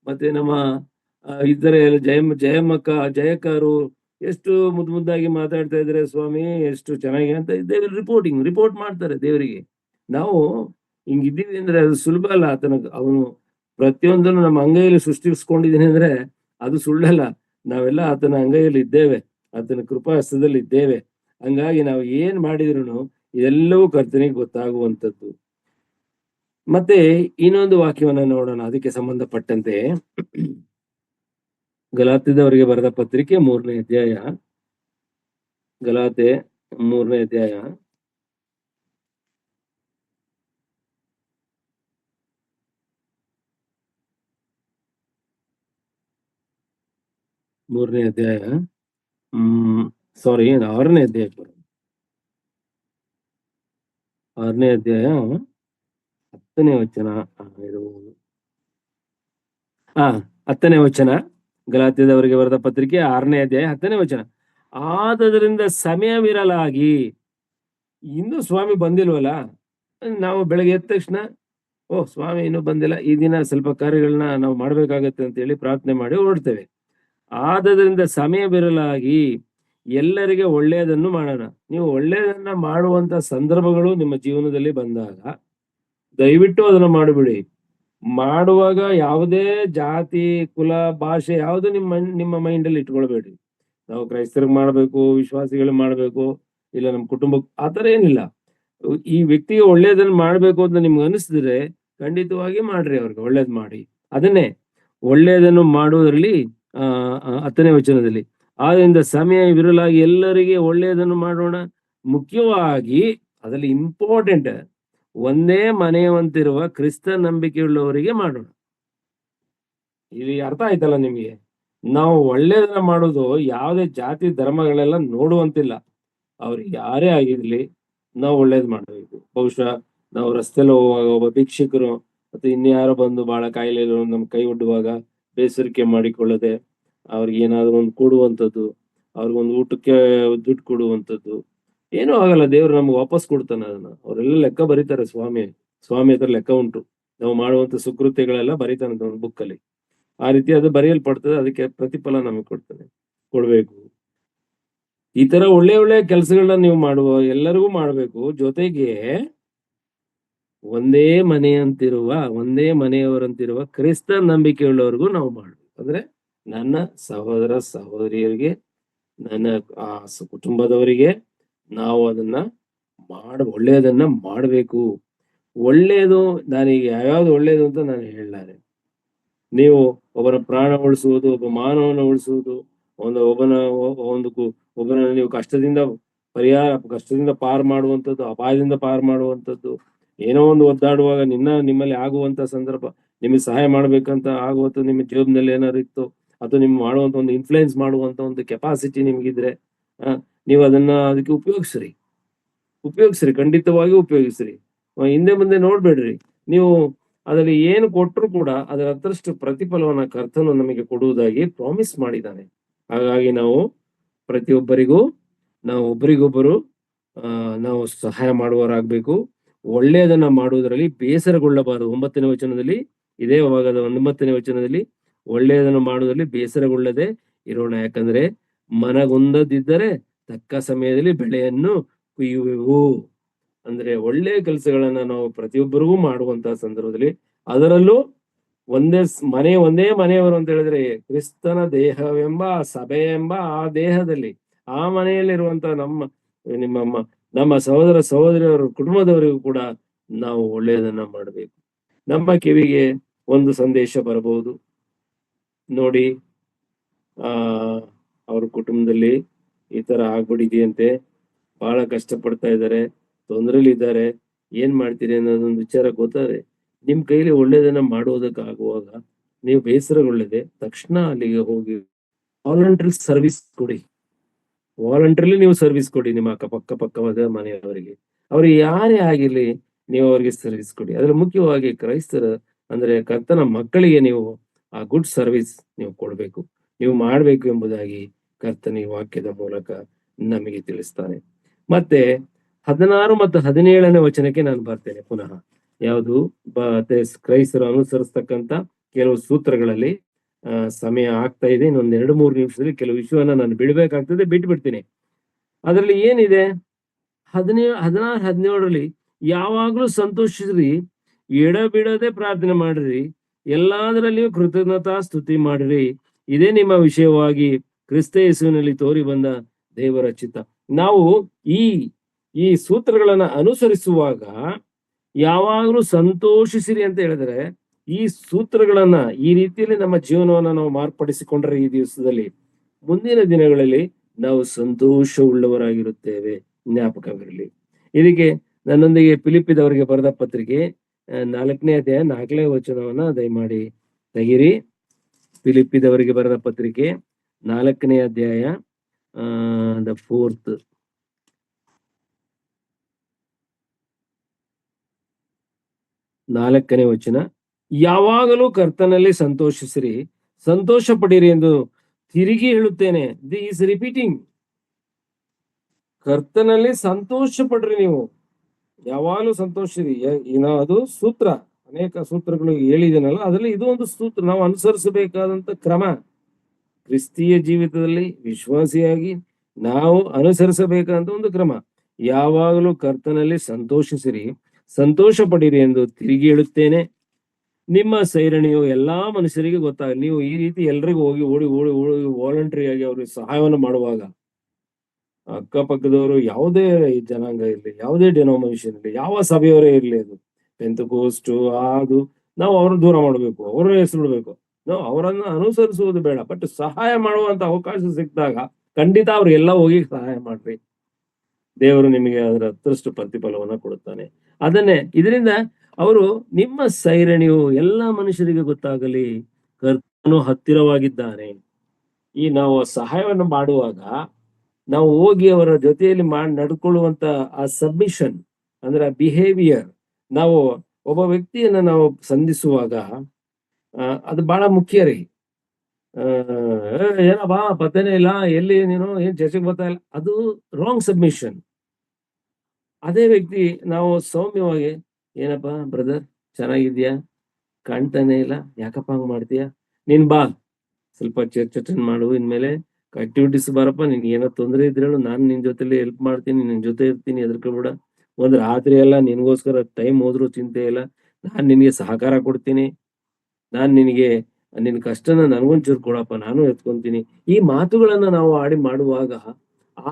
ಮತ್ತೆ ನಮ್ಮ ಇದ್ದಾರೆ ಜಯಮ್ಮಕ್ಕ ಜಯಕ್ಕರು ಎಷ್ಟು ಮುದ್ದಾಗಿ ಮಾತಾಡ್ತಾ ಇದ್ದಾರೆ. ಸ್ವಾಮಿ ಎಷ್ಟು ಚೆನ್ನಾಗಿ ಅಂತ ರಿಪೋರ್ಟ್ ಮಾಡ್ತಾರೆ ದೇವರಿಗೆ. ನಾವು ಹಿಂಗಿದ್ದೀವಿ ಅಂದ್ರೆ ಅದು ಸುಲಭ ಅಲ್ಲ. ಅವನು ಪ್ರತಿಯೊಂದನ್ನು ನಮ್ಮ ಅಂಗೈಯಲ್ಲಿ ಸೃಷ್ಟಿಸ್ಕೊಂಡಿದ್ದೀನಿ ಅಂದ್ರೆ ಅದು ಸುಳ್ಳಲ್ಲ. ನಾವೆಲ್ಲ ಆತನ ಅಂಗೈಯಲ್ಲಿ ಇದ್ದೇವೆ, ಆತನ ಕೃಪಾಹಸ್ತದಲ್ಲಿ ಇದ್ದೇವೆ. ಹಂಗಾಗಿ ನಾವು ಏನ್ ಮಾಡಿದ್ರು ಇದೆಲ್ಲವೂ ಕರ್ತನಿಗೆ ಗೊತ್ತಾಗುವಂಥದ್ದು. ಮತ್ತೆ ಇನ್ನೊಂದು ವಾಕ್ಯವನ್ನ ನೋಡೋಣ ಅದಕ್ಕೆ ಸಂಬಂಧಪಟ್ಟಂತೆ. ಗಲಾತ್ಯದವರಿಗೆ ಬರೆದ ಪತ್ರಿಕೆ 3ನೇ ಅಧ್ಯಾಯ, ಗಲಾತೆ 3ನೇ ಅಧ್ಯಾಯ 6ನೇ ಅಧ್ಯಾಯ 10ನೇ ವಚನ ಇರಬಹುದು. 10ನೇ ವಚನ, ಗಲಾತ್ಯದವರಿಗೆ ಬರೆದ ಪತ್ರಿಕೆ 6ನೇ ಅಧ್ಯಾಯ 10ನೇ ವಚನ. ಆದದರಿಂದ ಸಮಯವಿರಲಾಗಿ, ಇನ್ನು ಸ್ವಾಮಿ ಬಂದಿಲ್ವಲ್ಲ, ನಾವು ಬೆಳಗ್ಗೆ ಎದ್ದ ತಕ್ಷಣ ಸ್ವಾಮಿ ಇನ್ನೂ ಬಂದಿಲ್ಲ, ಈ ದಿನ ಸ್ವಲ್ಪ ಕಾರ್ಯಗಳನ್ನ ನಾವು ಮಾಡ್ಬೇಕಾಗತ್ತೆ ಅಂತ ಹೇಳಿ ಪ್ರಾರ್ಥನೆ ಮಾಡಿ ಹೊರಡ್ತೇವೆ. ಆದದರಿಂದ ಸಮಯವಿರಲಾಗಿ ಎಲ್ಲರಿಗೆ ಒಳ್ಳೆಯದನ್ನು ಮಾಡೋಣ. ನೀವು ಒಳ್ಳೆಯದನ್ನ ಮಾಡುವಂತ ಸಂದರ್ಭಗಳು ನಿಮ್ಮ ಜೀವನದಲ್ಲಿ ಬಂದಾಗ ದಯವಿಟ್ಟು ಅದನ್ನ ಮಾಡಿಬಿಡಿ. ಮಾಡುವಾಗ ಯಾವುದೇ ಜಾತಿ ಕುಲ ಭಾಷೆ ಯಾವುದು ನಿಮ್ಮ ಮೈಂಡ್ ಅಲ್ಲಿ ಇಟ್ಕೊಳ್ಬೇಡಿ. ನಾವು ಕ್ರೈಸ್ತರಿಗೆ ಮಾಡ್ಬೇಕು, ವಿಶ್ವಾಸಿಗಳಿಗೆ ಮಾಡ್ಬೇಕು, ಇಲ್ಲ ನಮ್ಮ ಕುಟುಂಬಕ್ಕೆ, ಆತರ ಏನಿಲ್ಲ. ಈ ವ್ಯಕ್ತಿಗೆ ಒಳ್ಳೇದನ್ನ ಮಾಡ್ಬೇಕು ಅಂತ ನಿಮ್ಗೆ ಅನಿಸಿದ್ರೆ ಖಂಡಿತವಾಗಿ ಮಾಡ್ರಿ, ಅವ್ರಿಗೆ ಒಳ್ಳೇದ್ ಮಾಡಿ. ಅದನ್ನೇ ಒಳ್ಳೆಯದನ್ನು ಮಾಡುವುದರಲ್ಲಿ 10ನೇ ವಚನದಲ್ಲಿ, ಆದ್ರಿಂದ ಸಮಯವಿರಲಾಗಿ ಎಲ್ಲರಿಗೆ ಒಳ್ಳೆಯದನ್ನು ಮಾಡೋಣ. ಮುಖ್ಯವಾಗಿ ಅದರಲ್ಲಿ ಇಂಪಾರ್ಟೆಂಟ್, ಒಂದೇ ಮನೆಯವಂತಿರುವ ಕ್ರಿಸ್ತ ನಂಬಿಕೆಯುಳ್ಳವರಿಗೆ ಮಾಡೋಣ. ಇಲ್ಲಿ ಅರ್ಥ ಆಯ್ತಲ್ಲ ನಿಮಗೆ? ನಾವು ಒಳ್ಳೇದನ್ನ ಮಾಡೋದು ಯಾವುದೇ ಜಾತಿ ಧರ್ಮಗಳೆಲ್ಲ ನೋಡುವಂತಿಲ್ಲ. ಅವ್ರಿಗೆ ಯಾರೇ ಆಗಿರ್ಲಿ ನಾವು ಒಳ್ಳೇದ್ ಮಾಡ್ಬೇಕು. ಬಹುಶಃ ನಾವು ರಸ್ತೆಯಲ್ಲಿ ಹೋಗುವಾಗ ಒಬ್ಬ ಭಿಕ್ಷಕರು ಮತ್ತೆ ಇನ್ಯಾರೋ ಬಂದು ಬಹಳ ಕಾಯಿಲೆ ನಮ್ ಕೈ ಒಡ್ಡುವಾಗ ಬೇಸರಿಕೆ ಮಾಡಿಕೊಳ್ಳದೆ ಅವ್ರಿಗೆ ಏನಾದ್ರು ಒಂದು ಕೊಡುವಂಥದ್ದು, ಅವ್ರಿಗೊಂದು ಊಟಕ್ಕೆ ದುಡ್ಡು ಕೊಡುವಂಥದ್ದು, ಏನೂ ಆಗಲ್ಲ, ದೇವ್ರು ನಮ್ಗೆ ವಾಪಸ್ ಕೊಡ್ತಾನೆ ಅದನ್ನ. ಅವರೆಲ್ಲ ಲೆಕ್ಕ ಬರೀತಾರೆ, ಸ್ವಾಮಿ ಹತ್ರ ಲೆಕ್ಕ ಉಂಟು. ನಾವು ಮಾಡುವಂತ ಸುಕೃತ್ಯಗಳೆಲ್ಲ ಬರೀತಾನಂತ ಒಂದು ಬುಕ್ಕಲ್ಲಿ. ಆ ರೀತಿ ಅದು ಬರೆಯಲ್ಪಡ್ತದೆ, ಅದಕ್ಕೆ ಪ್ರತಿಫಲ ನಮಗೆ ಕೊಡ್ಬೇಕು. ಈ ತರ ಒಳ್ಳೆ ಕೆಲಸಗಳನ್ನ ನೀವು ಎಲ್ಲರಿಗೂ ಮಾಡ್ಬೇಕು. ಜೊತೆಗೆ ಒಂದೇ ಮನೆಯವರಂತಿರುವ ಕ್ರಿಸ್ತ ನಂಬಿಕೆಯುಳ್ಳವರಿಗೂ ನಾವು ಮಾಡ್ಬೇಕು. ಅಂದ್ರೆ ನನ್ನ ಸಹೋದರ ಸಹೋದರಿಯರಿಗೆ, ನನ್ನ ಕುಟುಂಬದವರಿಗೆ ನಾವು ಅದನ್ನ ಒಳ್ಳೆಯದನ್ನ ಮಾಡ್ಬೇಕು. ಒಳ್ಳೆಯದು, ನಾನೀಗ ಯಾವ್ಯಾವ್ದು ಒಳ್ಳೇದು ಅಂತ ನಾನು ಹೇಳಲಾರೆ. ನೀವು ಒಬ್ಬನ ಪ್ರಾಣ ಉಳಿಸುವುದು, ಒಬ್ಬ ಮಾನವನ ಉಳಿಸುವುದು, ಒಬ್ಬನ ನೀವು ಕಷ್ಟದಿಂದ ಪಾರ್ ಮಾಡುವಂಥದ್ದು, ಅಪಾಯದಿಂದ ಪಾರ್ ಮಾಡುವಂಥದ್ದು, ಏನೋ ಒಂದು ಒದ್ದಾಡುವಾಗ ನಿಮ್ಮಲ್ಲಿ ಆಗುವಂತ ಸಂದರ್ಭ, ನಿಮಗೆ ಸಹಾಯ ಮಾಡ್ಬೇಕಂತ ಆಗುವಂತ ನಿಮ್ಮ ಜೀವನದಲ್ಲಿ ಏನಾದ್ರು ಇತ್ತು, ಅಥವಾ ನಿಮ್ಗೆ ಮಾಡುವಂತ ಒಂದು ಇನ್ಫ್ಲುಯೆನ್ಸ್ ಮಾಡುವಂತ ಒಂದು ಕೆಪಾಸಿಟಿ ನಿಮ್ಗಿದ್ರೆ ನೀವು ಅದಕ್ಕೆ ಉಪಯೋಗಿಸ್ರಿ, ಖಂಡಿತವಾಗಿ ಉಪಯೋಗಿಸ್ರಿ. ಹಿಂದೆ ಮುಂದೆ ನೋಡ್ಬೇಡ್ರಿ. ನೀವು ಅದರಲ್ಲಿ ಏನು ಕೊಟ್ಟರು ಕೂಡ ಅದರ ಹತ್ರಷ್ಟು ಪ್ರತಿಫಲವನ್ನ ಕರ್ತನು ನಮಗೆ ಕೊಡುವುದಾಗಿ ಪ್ರಾಮಿಸ್ ಮಾಡಿದ್ದಾನೆ. ಹಾಗಾಗಿ ನಾವು ಪ್ರತಿಯೊಬ್ಬರಿಗೂ ಒಬ್ಬರಿಗೊಬ್ಬರು ನಾವು ಸಹಾಯ ಮಾಡುವವರಾಗಬೇಕು. ಒಳ್ಳೆಯದನ್ನ ಮಾಡುವುದರಲ್ಲಿ ಬೇಸರಗೊಳ್ಳಬಾರದು. 9ನೇ ವಚನದಲ್ಲಿ, ಇದೇ ಭಾಗದ 9ನೇ ವಚನದಲ್ಲಿ, ಒಳ್ಳೆಯದನ್ನು ಮಾಡುವುದರಲ್ಲಿ ಬೇಸರಗೊಳ್ಳದೆ ಇರೋಣ, ಯಾಕಂದ್ರೆ ಮನಗುಂದದಿದ್ದರೆ ತಕ್ಕ ಸಮಯದಲ್ಲಿ ಬೆಳೆಯನ್ನು ಕುಯ್ಯುವೆವು ಅಂದ್ರೆ ಒಳ್ಳೆಯ ಕೆಲಸಗಳನ್ನ ನಾವು ಪ್ರತಿಯೊಬ್ಬರಿಗೂ ಮಾಡುವಂತಹ ಸಂದರ್ಭದಲ್ಲಿ, ಅದರಲ್ಲೂ ಒಂದೇ ಮನೆಯವರು ಅಂತ ಹೇಳಿದ್ರೆ ಕ್ರಿಸ್ತನ ದೇಹವೆಂಬ ಸಭೆ ಎಂಬ ಆ ದೇಹದಲ್ಲಿ, ಆ ಮನೆಯಲ್ಲಿರುವಂತ ನಮ್ಮ ಸಹೋದರ ಸಹೋದರಿಯರ ಕುಟುಂಬದವರಿಗೂ ಕೂಡ ನಾವು ಒಳ್ಳೆಯದನ್ನ ಮಾಡಬೇಕು. ನಮ್ಮ ಕಿವಿಗೆ ಒಂದು ಸಂದೇಶ ಬರಬಹುದು, ನೋಡಿ ಅವ್ರ ಕುಟುಂಬದಲ್ಲಿ ಈ ತರ ಆಗ್ಬಿಟ್ಟಿದೆಯಂತೆ, ಬಹಳ ಕಷ್ಟಪಡ್ತಾ ಇದ್ದಾರೆ, ತೊಂದರೆಲಿ ಇದ್ದಾರೆ, ಏನ್ ಮಾಡ್ತೀರಿ ಅನ್ನೋದೊಂದು ವಿಚಾರ ಗೊತ್ತಾರೆ. ನಿಮ್ ಕೈಲಿ ಒಳ್ಳೇದನ್ನ ಮಾಡುವುದಕ್ಕಾಗುವಾಗ ನೀವು ಬೇಸರಗೊಳ್ಳದೆ ತಕ್ಷಣ ಅಲ್ಲಿಗೆ ಹೋಗಿ ವಾಲಂಟ್ರಿ ಸರ್ವಿಸ್ ಕೊಡಿ. ವಾಲಂಟ್ರಿಲಿ ನೀವು ಸರ್ವಿಸ್ ಕೊಡಿ ನಿಮ್ಮ ಪಕ್ಕವಾದ ಮನೆಯವರಿಗೆ. ಅವ್ರಿಗೆ ಯಾರೇ ಆಗಿರ್ಲಿ, ನೀವು ಅವರಿಗೆ ಸರ್ವಿಸ್ ಕೊಡಿ. ಅದ್ರ ಮುಖ್ಯವಾಗಿ ಕ್ರೈಸ್ತರ ಅಂದ್ರೆ ಕರ್ತನ ಮಕ್ಕಳಿಗೆ ನೀವು ಆ ಗುಡ್ ಸರ್ವಿಸ್ ನೀವು ಕೊಡ್ಬೇಕು, ನೀವು ಮಾಡ್ಬೇಕು ಎಂಬುದಾಗಿ ಕರ್ತನ ಈ ವಾಕ್ಯದ ಮೂಲಕ ನಮಗೆ ತಿಳಿಸ್ತಾನೆ. ಮತ್ತೆ 16 ಮತ್ತು 17ನೇ ವಚನಕ್ಕೆ ನಾನು ಬರ್ತೇನೆ ಪುನಃ. ಯಾವುದು ಕ್ರೈಸ್ತರು ಅನುಸರಿಸ್ತಕ್ಕಂತ ಕೆಲವು ಸೂತ್ರಗಳಲ್ಲಿ ಸಮಯ ಆಗ್ತಾ ಇದೆ, ಇನ್ನೊಂದ್ 2-3 ನಿಮಿಷದಲ್ಲಿ ಕೆಲವು ವಿಷಯವನ್ನ ನಾನು ಬಿಡ್ಬೇಕಾಗ್ತದೆ, ಬಿಟ್ಬಿಡ್ತೀನಿ. ಅದರಲ್ಲಿ ಏನಿದೆ, 16-17ರಲ್ಲಿ ಯಾವಾಗ್ಲೂ ಸಂತೋಷಿಸ್ರಿ, ಎಡಬಿಡದೆ ಪ್ರಾರ್ಥನೆ ಮಾಡ್ರಿ, ಎಲ್ಲದರಲ್ಲಿಯೂ ಕೃತಜ್ಞತಾ ಸ್ತುತಿ ಮಾಡ್ರಿ, ಇದೇ ನಿಮ್ಮ ವಿಷಯವಾಗಿ ಕ್ರಿಸ್ತ ಯೇಸುವಿನಲ್ಲಿ ತೋರಿ ಬಂದ ದೇವರ ಚಿತ್ತ. ನಾವು ಈ ಸೂತ್ರಗಳನ್ನ ಅನುಸರಿಸುವಾಗ ಯಾವಾಗ್ಲೂ ಸಂತೋಷಿಸಿರಿ ಅಂತ ಹೇಳಿದ್ರೆ, ಈ ಸೂತ್ರಗಳನ್ನ ಈ ರೀತಿಯಲ್ಲಿ ನಮ್ಮ ಜೀವನವನ್ನ ನಾವು ಮಾರ್ಪಡಿಸಿಕೊಂಡ್ರೆ ಈ ದಿವಸದಲ್ಲಿ ಮುಂದಿನ ದಿನಗಳಲ್ಲಿ ನಾವು ಸಂತೋಷವುಳ್ಳವರಾಗಿರುತ್ತೇವೆ. ಜ್ಞಾಪಕವಿರಲಿ. ಇದಕ್ಕೆ ನನ್ನೊಂದಿಗೆ ಫಿಲಿಪ್ಪಿದವರಿಗೆ ಬರೆದ ಪತ್ರಿಕೆ 4ನೇ ಅಧ್ಯಾಯ 4ನೇ ವಚನವನ್ನ ದಯಮಾಡಿ ತೆಗಿರಿ. ಫಿಲಿಪ್ಪಿದವರಿಗೆ ಬರೆದ ಪತ್ರಿಕೆ 4ನೇ ಅಧ್ಯಾಯ 4ನೇ ವಚನ, ಯಾವಾಗಲೂ ಕರ್ತನಲ್ಲಿ ಸಂತೋಷಿಸಿರಿ, ಸಂತೋಷ ಪಡಿರಿ ಎಂದು ತಿರುಗಿ ಹೇಳುತ್ತೇನೆ. The is repeating. ಕರ್ತನಲ್ಲಿ ಸಂತೋಷ ಪಡ್ರಿ, ನೀವು ಯಾವಾಗಲೂ ಸಂತೋಷಿರಿ. ಅದು ಸೂತ್ರ, ಅನೇಕ ಸೂತ್ರಗಳು ಹೇಳಿದನಲ್ಲ, ಅದರಲ್ಲಿ ಇದು ಒಂದು ಸೂತ್ರ, ನಾವು ಅನುಸರಿಸಬೇಕಾದಂತ ಕ್ರಮ. ಕ್ರಿಸ್ತೀಯ ಜೀವಿತದಲ್ಲಿ ವಿಶ್ವಾಸಿಯಾಗಿ ನಾವು ಅನುಸರಿಸಬೇಕಾದಂತ ಒಂದು ಕ್ರಮ. ಯಾವಾಗಲೂ ಕರ್ತನಲ್ಲಿ ಸಂತೋಷಿಸಿರಿ, ಸಂತೋಷ ಪಡಿರಿ ಎಂದು ತಿರುಗಿ ಹೇಳುತ್ತೇನೆ. ನಿಮ್ಮ ಸೈರಣೆಯು ಎಲ್ಲಾ ಮನುಷ್ಯರಿಗೆ ಗೊತ್ತಾಗಲಿ. ನೀವು ಈ ರೀತಿ ಎಲ್ರಿಗೂ ಹೋಗಿ ಓಡಿ ವಾಲಂಟ್ರಿ ಆಗಿ ಅವ್ರಿಗೆ ಸಹಾಯವನ್ನು ಮಾಡುವಾಗ, ಅಕ್ಕಪಕ್ಕದವರು ಯಾವುದೇ ಜನಾಂಗ ಇರಲಿ, ಯಾವುದೇ ಡೆನೋಮಿನೇಷನ್ ಇರಲಿ, ಯಾವ ಸಭೆಯವರೇ ಇರಲಿ, ಅದು ಪೆಂತಕೋಸ್ಟ್ ಅದು, ನಾವು ಅವ್ರನ್ನ ದೂರ ಮಾಡಬೇಕು, ಅವ್ರ ಹೆಸರು ಬಿಡ್ಬೇಕು. ನಾವು ಅವರನ್ನ ಅನುಸರಿಸುವುದು ಬೇಡ, ಬಟ್ ಸಹಾಯ ಮಾಡುವಂತ ಅವಕಾಶ ಸಿಕ್ಕಿದಾಗ ಖಂಡಿತ ಅವ್ರಿಗೆಲ್ಲ ಹೋಗಿ ಸಹಾಯ ಮಾಡ್ರಿ. ದೇವರು ನಿಮಗೆ ಅದರ ಹತ್ತರಷ್ಟು ಪ್ರತಿಫಲವನ್ನ ಕೊಡುತ್ತಾನೆ. ಇದರಿಂದ ಅವರು ನಿಮ್ಮ ಸೈರಣೆಯು ಎಲ್ಲಾ ಮನುಷ್ಯರಿಗೆ ಗೊತ್ತಾಗಲಿ, ಕರ್ತನು ಹತ್ತಿರವಾಗಿದ್ದಾನೆ. ಈ ನಾವು ಸಹಾಯವನ್ನು ಮಾಡುವಾಗ ನಾವು ಹೋಗಿ ಅವರ ಜೊತೆಯಲ್ಲಿ ನಡ್ಕೊಳ್ಳುವಂತ ಆ ಸಬ್ಮಿಷನ್ ಅಂದ್ರೆ ಬಿಹೇವಿಯರ್, ನಾವು ಒಬ್ಬ ವ್ಯಕ್ತಿಯನ್ನ ನಾವು ಸಂಧಿಸುವಾಗ ಅದು ಬಹಳ ಮುಖ್ಯ ರೀ. ಏನಪ್ಪಾ ಪತ್ತೇನೆ ಇಲ್ಲ, ಎಲ್ಲಿ ನೀನು ಏನ್ ಚರ್ಚೆಗೆ ಬರ್ತಾ ಇಲ್ಲ, ಅದು ರಾಂಗ್ ಸಬ್ಮಿಷನ್. ಅದೇ ವ್ಯಕ್ತಿ ನಾವು ಸೌಮ್ಯವಾಗಿ, ಏನಪ್ಪಾ ಬ್ರದರ್ ಚೆನ್ನಾಗಿದ್ಯಾ, ಕಾಣ್ತಾನೆ ಇಲ್ಲ, ಯಾಕಪ್ಪ ಹಂಗ್ ಮಾಡ್ತೀಯ, ನೀನ್ ಬಾ ಸ್ವಲ್ಪ ಚರ್ಚ್ ಅಟೆಂಡ್ ಮಾಡು, ಇನ್ಮೇಲೆ ಆಕ್ಟಿವಿಟೀಸ್ ಬಾರಪ್ಪ, ನಿನ್ಗೆ ಏನೋ ತೊಂದರೆ ಇದ್ರೆ ನಾನು ನಿನ್ ಜೊತೆಲಿ ಹೆಲ್ಪ್ ಮಾಡ್ತೀನಿ, ನಿನ್ ಜೊತೆ ಇರ್ತೀನಿ, ಹೆದರ್ಕೊಬೇಡ. ಒಂದ್ ರಾತ್ರಿ ಎಲ್ಲ ನಿನ್ಗೋಸ್ಕರ ಟೈಮ್ ಹೋದ್ರು ಚಿಂತೆ ಇಲ್ಲ, ನಾನ್ ನಿನ್ಗೆ ಸಹಕಾರ ಕೊಡ್ತೀನಿ, ನಾನ್ ನಿನ್ ಕಷ್ಟನ ನನಗೊಂಚೂರು ಕೊಡಪ್ಪ, ನಾನು ಎತ್ಕೊಂತೀನಿ. ಈ ಮಾತುಗಳನ್ನ ನಾವು ಮಾಡುವಾಗ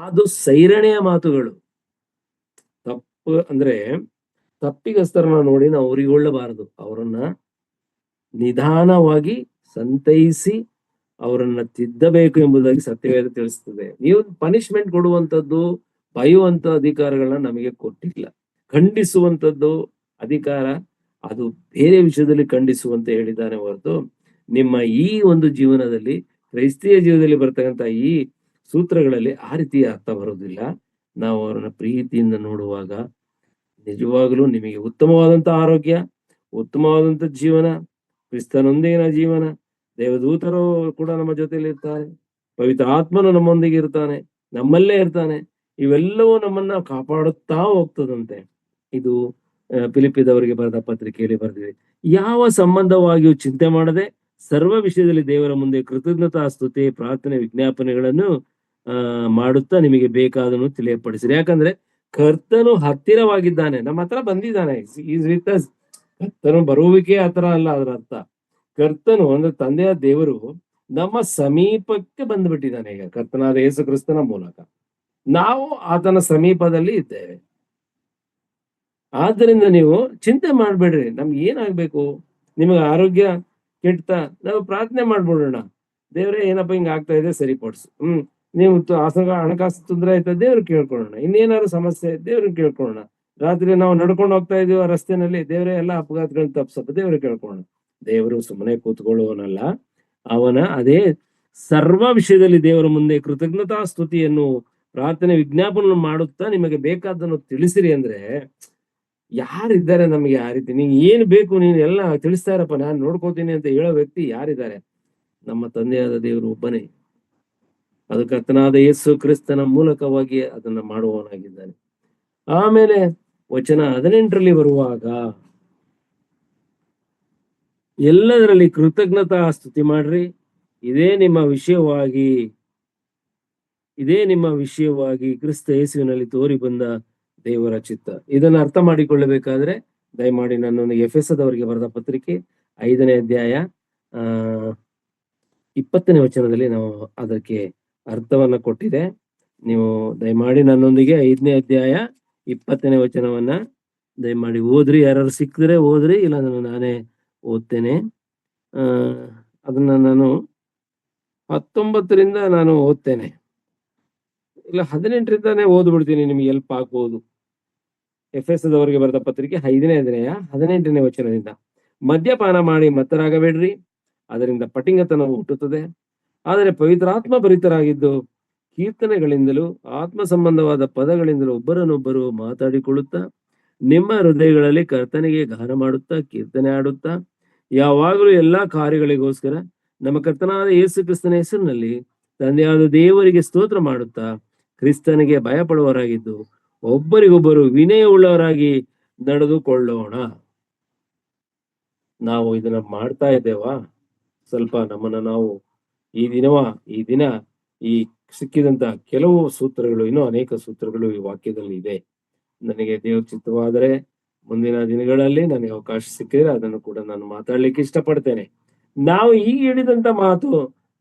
ಅದು ಸೈರಣೆಯ ಮಾತುಗಳು. ತಪ್ಪು ಅಂದ್ರೆ ತಪ್ಪಿಗಸ್ತರನ್ನ ನೋಡಿ ನಾವು ಉರಿಗೊಳ್ಳಬಾರದು, ಅವರನ್ನ ನಿಧಾನವಾಗಿ ಸಂತೈಸಿ ಅವರನ್ನ ತಿದ್ದಬೇಕು ಎಂಬುದಾಗಿ ಸತ್ಯವೇದ ತಿಳಿಸ್ತದೆ. ನೀವು ಪನಿಷ್ಮೆಂಟ್ ಕೊಡುವಂಥದ್ದು, ಬೈಯುವಂತ ಅಧಿಕಾರಗಳನ್ನ ನಮಗೆ ಕೊಟ್ಟಿಲ್ಲ. ಖಂಡಿಸುವಂಥದ್ದು ಅಧಿಕಾರ ಅದು ಬೇರೆ ವಿಷಯದಲ್ಲಿ ಖಂಡಿಸುವಂತ ಹೇಳಿದ್ದಾನೆ ಹೊರತು, ನಿಮ್ಮ ಈ ಒಂದು ಜೀವನದಲ್ಲಿ, ಕ್ರೈಸ್ತೀಯ ಜೀವನದಲ್ಲಿ ಬರ್ತಕ್ಕಂಥ ಈ ಸೂತ್ರಗಳಲ್ಲಿ ಆ ರೀತಿಯ ಅರ್ಥ ಬರೋದಿಲ್ಲ. ನಾವು ಅವರನ್ನ ಪ್ರೀತಿಯಿಂದ ನೋಡುವಾಗ ನಿಜವಾಗಲೂ ನಿಮಗೆ ಉತ್ತಮವಾದಂತ ಆರೋಗ್ಯ, ಉತ್ತಮವಾದಂತ ಜೀವನ, ಕ್ರಿಸ್ತನೊಂದಿಗಿನ ಜೀವನ, ದೇವದೂತರು ಕೂಡ ನಮ್ಮ ಜೊತೆಯಲ್ಲಿ ಇರ್ತಾರೆ, ಪವಿತ್ರ ಆತ್ಮನು ನಮ್ಮೊಂದಿಗೆ ಇರ್ತಾನೆ, ನಮ್ಮಲ್ಲೇ ಇರ್ತಾನೆ. ಇವೆಲ್ಲವೂ ನಮ್ಮನ್ನ ಕಾಪಾಡುತ್ತಾ ಹೋಗ್ತದಂತೆ. ಇದು ಫಿಲಿಪ್ಪಿದವರಿಗೆ ಬರೆದ ಪತ್ರಿಕೆಯಲ್ಲಿ ಬರೆದಿದೆ. ಯಾವ ಸಂಬಂಧವಾಗಿಯೂ ಚಿಂತೆ ಮಾಡದೆ ಸರ್ವ ವಿಷಯದಲ್ಲಿ ದೇವರ ಮುಂದೆ ಕೃತಜ್ಞತಾ ಸ್ತುತಿ ಪ್ರಾರ್ಥನೆ ವಿಜ್ಞಾಪನೆಗಳನ್ನು ಮಾಡುತ್ತಾ ನಿಮಗೆ ಬೇಕಾದನ್ನು ತಿಳಿಯಪಡಿಸಿರಿ. ಯಾಕಂದ್ರೆ ಕರ್ತನು ಹತ್ತಿರವಾಗಿದ್ದಾನೆ, ನಮ್ಮ ಹತ್ರ ಬಂದಿದ್ದಾನೆ. Is with us. ಕರ್ತನು ಬರುವಿಕೆ ಹತ್ರ ಅಲ್ಲ ಅದರ ಅರ್ಥ. ಕರ್ತನು ಅಂದ್ರೆ ತಂದೆಯ ದೇವರು ನಮ್ಮ ಸಮೀಪಕ್ಕೆ ಬಂದ್ಬಿಟ್ಟಿದ್ದಾನೆ ಈಗ ಕರ್ತನಾದ ಯೇಸು ಕ್ರಿಸ್ತನ ಮೂಲಕ. ನಾವು ಆತನ ಸಮೀಪದಲ್ಲಿ ಇದ್ದೇವೆ. ಆದ್ದರಿಂದ ನೀವು ಚಿಂತೆ ಮಾಡ್ಬೇಡ್ರಿ, ನಮ್ಗೆ ಏನಾಗ್ಬೇಕು, ನಿಮಗೆ ಆರೋಗ್ಯ ಕೆಟ್ಟ, ನಾವು ಪ್ರಾರ್ಥನೆ ಮಾಡ್ಬಿಡೋಣ, ದೇವ್ರೆ ಏನಪ್ಪ ಹಿಂಗ ಆಗ್ತಾ ಇದೆ ಸರಿಪಡಿಸು. ನೀವು ಹಣಕಾಸು ತೊಂದರೆ ಆಯ್ತಾ, ದೇವ್ರು ಕೇಳ್ಕೊಳ್ಳೋಣ. ಇನ್ನೇನಾದ್ರು ಸಮಸ್ಯೆ ದೇವ್ರಿಗೆ ಕೇಳ್ಕೊಳ್ಳೋಣ. ರಾತ್ರಿ ನಾವು ನಡ್ಕೊಂಡು ಹೋಗ್ತಾ ಇದೀವ ರಸ್ತೆನಲ್ಲಿ, ದೇವ್ರೆ ಎಲ್ಲ ಅಪಘಾತಗಳನ್ನ ತಪ್ಸಪ್ಪ, ದೇವ್ರಿಗೆ ಕೇಳ್ಕೊಳ್ಳೋಣ. ದೇವರು ಸುಮ್ಮನೆ ಕೂತ್ಕೊಳ್ಳುವನಲ್ಲ, ಅವನ ಅದೇ ಸರ್ವ ವಿಷಯದಲ್ಲಿ ದೇವರ ಮುಂದೆ ಕೃತಜ್ಞತಾ ಸ್ತುತಿಯನ್ನು ಪ್ರಾರ್ಥನೆ ವಿಜ್ಞಾಪನ ಮಾಡುತ್ತಾ ನಿಮಗೆ ಬೇಕಾದನ್ನು ತಿಳಿಸಿರಿ. ಅಂದ್ರೆ ಯಾರಿದ್ದಾರೆ ನಮಗೆ ಆ ರೀತಿ? ನೀನ್ ಏನ್ ಬೇಕು ನೀನು ಎಲ್ಲ ತಿಳಿಸ್ತಾ ಇರಪ್ಪ, ನಾನು ನೋಡ್ಕೋತೀನಿ ಅಂತ ಹೇಳೋ ವ್ಯಕ್ತಿ ಯಾರಿದ್ದಾರೆ? ನಮ್ಮ ತಂದೆಯಾದ ದೇವರು ಒಬ್ಬನೇ. ಅದು ಕರ್ತನಾದ ಯೇಸು ಕ್ರಿಸ್ತನ ಮೂಲಕವಾಗಿ ಅದನ್ನ ಮಾಡುವವನಾಗಿದ್ದಾನೆ. ಆಮೇಲೆ ವಚನ 18ರಲ್ಲಿ ಬರುವಾಗ, ಎಲ್ಲದರಲ್ಲಿ ಕೃತಜ್ಞತಾ ಸ್ತುತಿ ಮಾಡ್ರಿ, ಇದೇ ನಿಮ್ಮ ವಿಷಯವಾಗಿ ಕ್ರಿಸ್ತ ಯೇಸುವಿನಲ್ಲಿ ತೋರಿ ಬಂದ ದೇವರ ಚಿತ್ತ. ಇದನ್ನ ಅರ್ಥ ಮಾಡಿಕೊಳ್ಳಬೇಕಾದ್ರೆ ದಯಮಾಡಿ ನನ್ನೊಂದಿಗೆ ಎಫೆಸದವರಿಗೆ ಬರೆದ ಪತ್ರಿಕೆ 5ನೇ ಅಧ್ಯಾಯ 20ನೇ ವಚನದಲ್ಲಿ ನಾವು ಅದಕ್ಕೆ ಅರ್ಥವನ್ನ ಕೊಟ್ಟಿದೆ. ನೀವು ದಯಮಾಡಿ ನನ್ನೊಂದಿಗೆ 5ನೇ ಅಧ್ಯಾಯ 20ನೇ ವಚನವನ್ನ ದಯಮಾಡಿ ಓದ್ರಿ. ಯಾರು ಸಿಕ್ಕಿದ್ರೆ ಓದ್ರಿ, ಇಲ್ಲ ನಾನೇ ಓದ್ತೇನೆ. ಅದನ್ನ ನಾನು 19ರಿಂದ ನಾನು ಓದ್ತೇನೆ, ಇಲ್ಲ 18ರಿಂದಾನೇ ಓದ್ಬಿಡ್ತೀನಿ, ನಿಮ್ಗೆ ಹೆಲ್ಪ್ ಆಗ್ಬೋದು. ಎಫೆಸದವರಿಗೆ ಬರೆದ ಪತ್ರಿಕೆ 5ನೇ ಅಧ್ಯಾಯ 18ನೇ ವಚನದಿಂದ, ಮದ್ಯಪಾನ ಮಾಡಿ ಮತ್ತರಾಗಬೇಡ್ರಿ, ಅದರಿಂದ ಪಟಿಂಗತನವು ಹುಟ್ಟುತ್ತದೆ. ಆದರೆ ಪವಿತ್ರಾತ್ಮ ಭರಿತರಾಗಿದ್ದು ಕೀರ್ತನೆಗಳಿಂದಲೂ ಆತ್ಮ ಸಂಬಂಧವಾದ ಪದಗಳಿಂದಲೂ ಒಬ್ಬರನ್ನೊಬ್ಬರು ಮಾತಾಡಿಕೊಳ್ಳುತ್ತಾ ನಿಮ್ಮ ಹೃದಯಗಳಲ್ಲಿ ಕರ್ತನಿಗೆ ಗಾನ ಮಾಡುತ್ತಾ ಕೀರ್ತನೆ ಆಡುತ್ತಾ ಯಾವಾಗಲೂ ಎಲ್ಲಾ ಕಾರ್ಯಗಳಿಗೋಸ್ಕರ ನಮ್ಮ ಕರ್ತನಾದ ಯೇಸು ಕ್ರಿಸ್ತನ ಹೆಸರಿನಲ್ಲಿ ತಂದೆಯಾದ ದೇವರಿಗೆ ಸ್ತೋತ್ರ ಮಾಡುತ್ತಾ ಕ್ರಿಸ್ತನಿಗೆ ಭಯಪಡುವವರಾಗಿದ್ದು ಒಬ್ಬರಿಗೊಬ್ಬರು ವಿನಯವುಳ್ಳವರಾಗಿ ನಡೆದುಕೊಳ್ಳೋಣ. ನಾವು ಇದನ್ನ ಮಾಡ್ತಾ ಇದ್ದೇವಾ? ಸ್ವಲ್ಪ ನಮ್ಮನ್ನ ನಾವು ಈ ದಿನ ಈ ಸಿಕ್ಕಿದಂತ ಕೆಲವು ಸೂತ್ರಗಳು, ಇನ್ನೂ ಅನೇಕ ಸೂತ್ರಗಳು ಈ ವಾಕ್ಯದಲ್ಲಿ ಇದೆ. ನನಗೆ ದೇವ್ರ ಚಿತ್ತವಾದರೆ ಮುಂದಿನ ದಿನಗಳಲ್ಲಿ ನನಗೆ ಅವಕಾಶ ಸಿಕ್ಕಿದ್ರೆ ಅದನ್ನು ಕೂಡ ನಾನು ಮಾತಾಡ್ಲಿಕ್ಕೆ ಇಷ್ಟಪಡ್ತೇನೆ. ನಾವು ಈಗ ಹೇಳಿದಂತ ಮಾತು,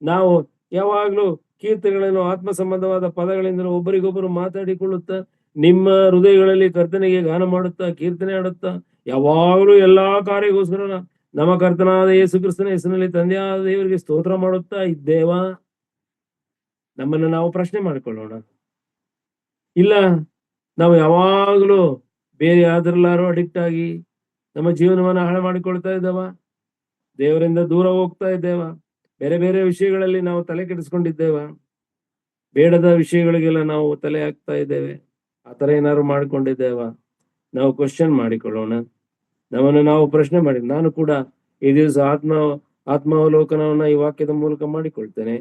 ನಾವು ಯಾವಾಗ್ಲೂ ಕೀರ್ತನೆಗಳನ್ನು ಆತ್ಮ ಸಂಬಂಧವಾದ ಪದಗಳಿಂದ ಒಬ್ಬರಿಗೊಬ್ಬರು ಮಾತಾಡಿಕೊಳ್ಳುತ್ತಾ ನಿಮ್ಮ ಹೃದಯಗಳಲ್ಲಿ ಕರ್ತನಿಗೆ ಗಾನ ಮಾಡುತ್ತಾ ಕೀರ್ತನೆ ಆಡುತ್ತಾ ಯಾವಾಗಲೂ ಎಲ್ಲಾ ಕಾರ್ಯಗೋಸ್ಕರ ನಮ್ಮ ಕರ್ತನಾದ ಯೇಸು ಕ್ರಿಸ್ತನ ಹೆಸರಿನಲ್ಲಿ ತಂದೆಯಾದ ದೇವರಿಗೆ ಸ್ತೋತ್ರ ಮಾಡುತ್ತಾ ಇದ್ದೇವಾ? ನಮ್ಮನ್ನು ನಾವು ಪ್ರಶ್ನೆ ಮಾಡಿಕೊಳ್ಳೋಣ. ಇಲ್ಲ ನಾವು ಯಾವಾಗಲೂ ಬೇರೆ ಯಾವ್ದ್ರಲ್ಲಾರು ಅಡಿಕ್ಟ್ ಆಗಿ ನಮ್ಮ ಜೀವನವನ್ನ ಹಾಳು ಮಾಡಿಕೊಳ್ತಾ ಇದ್ದೇವ? ದೇವರಿಂದ ದೂರ ಹೋಗ್ತಾ ಇದ್ದೇವ? ಬೇರೆ ಬೇರೆ ವಿಷಯಗಳಲ್ಲಿ ನಾವು ತಲೆ ಕೆಡಿಸ್ಕೊಂಡಿದ್ದೇವ? ಬೇಡದ ವಿಷಯಗಳಿಗೆಲ್ಲ ನಾವು ತಲೆ ಹಾಕ್ತಾ ಇದ್ದೇವೆ? ಆತರ ಏನಾದ್ರು ಮಾಡ್ಕೊಂಡಿದ್ದೇವ? ನಾವು ಕ್ವಶನ್ ಮಾಡಿಕೊಳ್ಳೋಣ, ನಮ್ಮನ್ನು ನಾವು ಪ್ರಶ್ನೆ ಮಾಡಿ. ನಾನು ಕೂಡ ಈ ದಿವಸ ಆತ್ಮಾವಲೋಕನವನ್ನ ಈ ವಾಕ್ಯದ ಮೂಲಕ ಮಾಡಿಕೊಳ್ತೇನೆ.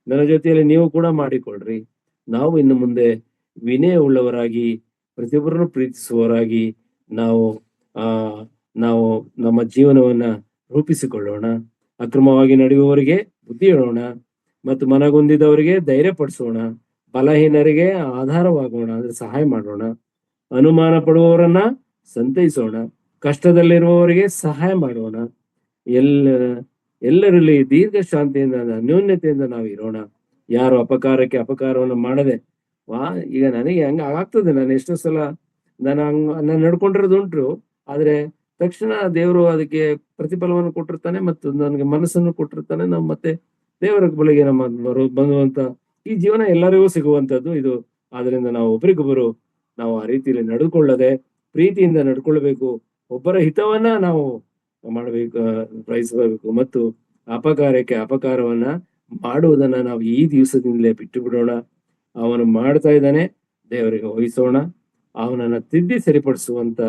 ನನ್ನ ಜೊತೆಯಲ್ಲಿ ನೀವು ಕೂಡ ಮಾಡಿಕೊಳ್ಳ್ರಿ. ನಾವು ಇನ್ನು ಮುಂದೆ ವಿನಯ ಉಳ್ಳವರಾಗಿ ಪ್ರತಿಯೊಬ್ಬರನ್ನು ಪ್ರೀತಿಸುವವರಾಗಿ ನಾವು ನಮ್ಮ ಜೀವನವನ್ನ ರೂಪಿಸಿಕೊಳ್ಳೋಣ. ಅಕ್ರಮವಾಗಿ ನಡೆಯುವವರಿಗೆ ಬುದ್ಧಿ ಹೇಳೋಣ ಮತ್ತು ಮನಗುಂದಿದವರಿಗೆ ಧೈರ್ಯ ಪಡಿಸೋಣ. ಬಲಹೀನರಿಗೆ ಆಧಾರವಾಗೋಣ, ಅಂದ್ರೆ ಸಹಾಯ ಮಾಡೋಣ. ಅನುಮಾನ ಪಡುವವರನ್ನ ಸಂತೈಸೋಣ. ಕಷ್ಟದಲ್ಲಿರುವವರಿಗೆ ಸಹಾಯ ಮಾಡೋಣ. ಎಲ್ಲರಲ್ಲಿ ದೀರ್ಘ ಶಾಂತಿಯಿಂದ ಅನ್ಯೋನ್ಯತೆಯಿಂದ ನಾವು ಇರೋಣ. ಯಾರು ಅಪಕಾರವನ್ನು ಮಾಡದೆ. ಈಗ ನನಗೆ ಹಂಗ ಆಗ್ತದೆ, ನಾನು ಎಷ್ಟೋ ಸಲ ನಾನು ನಡ್ಕೊಂಡಿರೋದು ಉಂಟು. ಆದ್ರೆ ತಕ್ಷಣ ದೇವರು ಅದಕ್ಕೆ ಪ್ರತಿಫಲವನ್ನು ಕೊಟ್ಟಿರ್ತಾನೆ ಮತ್ತು ನನಗೆ ಮನಸ್ಸನ್ನು ಕೊಟ್ಟಿರ್ತಾನೆ. ನಾವು ಮತ್ತೆ ದೇವರ ಬಳಿಗೆ ನಮ್ಮ ಬಂದುವಂತ ಈ ಜೀವನ ಎಲ್ಲರಿಗೂ ಸಿಗುವಂತದ್ದು ಇದು. ಆದ್ರಿಂದ ನಾವು ಒಬ್ಬರಿಗೊಬ್ಬರು ನಾವು ಆ ರೀತಿಯಲ್ಲಿ ನಡೆದುಕೊಳ್ಳದೆ ಪ್ರೀತಿಯಿಂದ ನಡ್ಕೊಳ್ಬೇಕು. ಒಬ್ಬರ ಹಿತವನ್ನ ನಾವು ಮಾಡಬೇಕು, ಪ್ರಯತ್ನಿಸಬೇಕು ಮತ್ತು ಅಪಕಾರವನ್ನ ಮಾಡುವುದನ್ನ ನಾವು ಈ ದಿವಸದಿಂದಲೇ ಬಿಟ್ಟು ಬಿಡೋಣ. ಅವನು ಮಾಡ್ತಾ ಇದ್ದಾನೆ, ದೇವರಿಗೆ ವಹಿಸೋಣ. ಅವನನ್ನ ತಿದ್ದಿ ಸರಿಪಡಿಸುವಂತ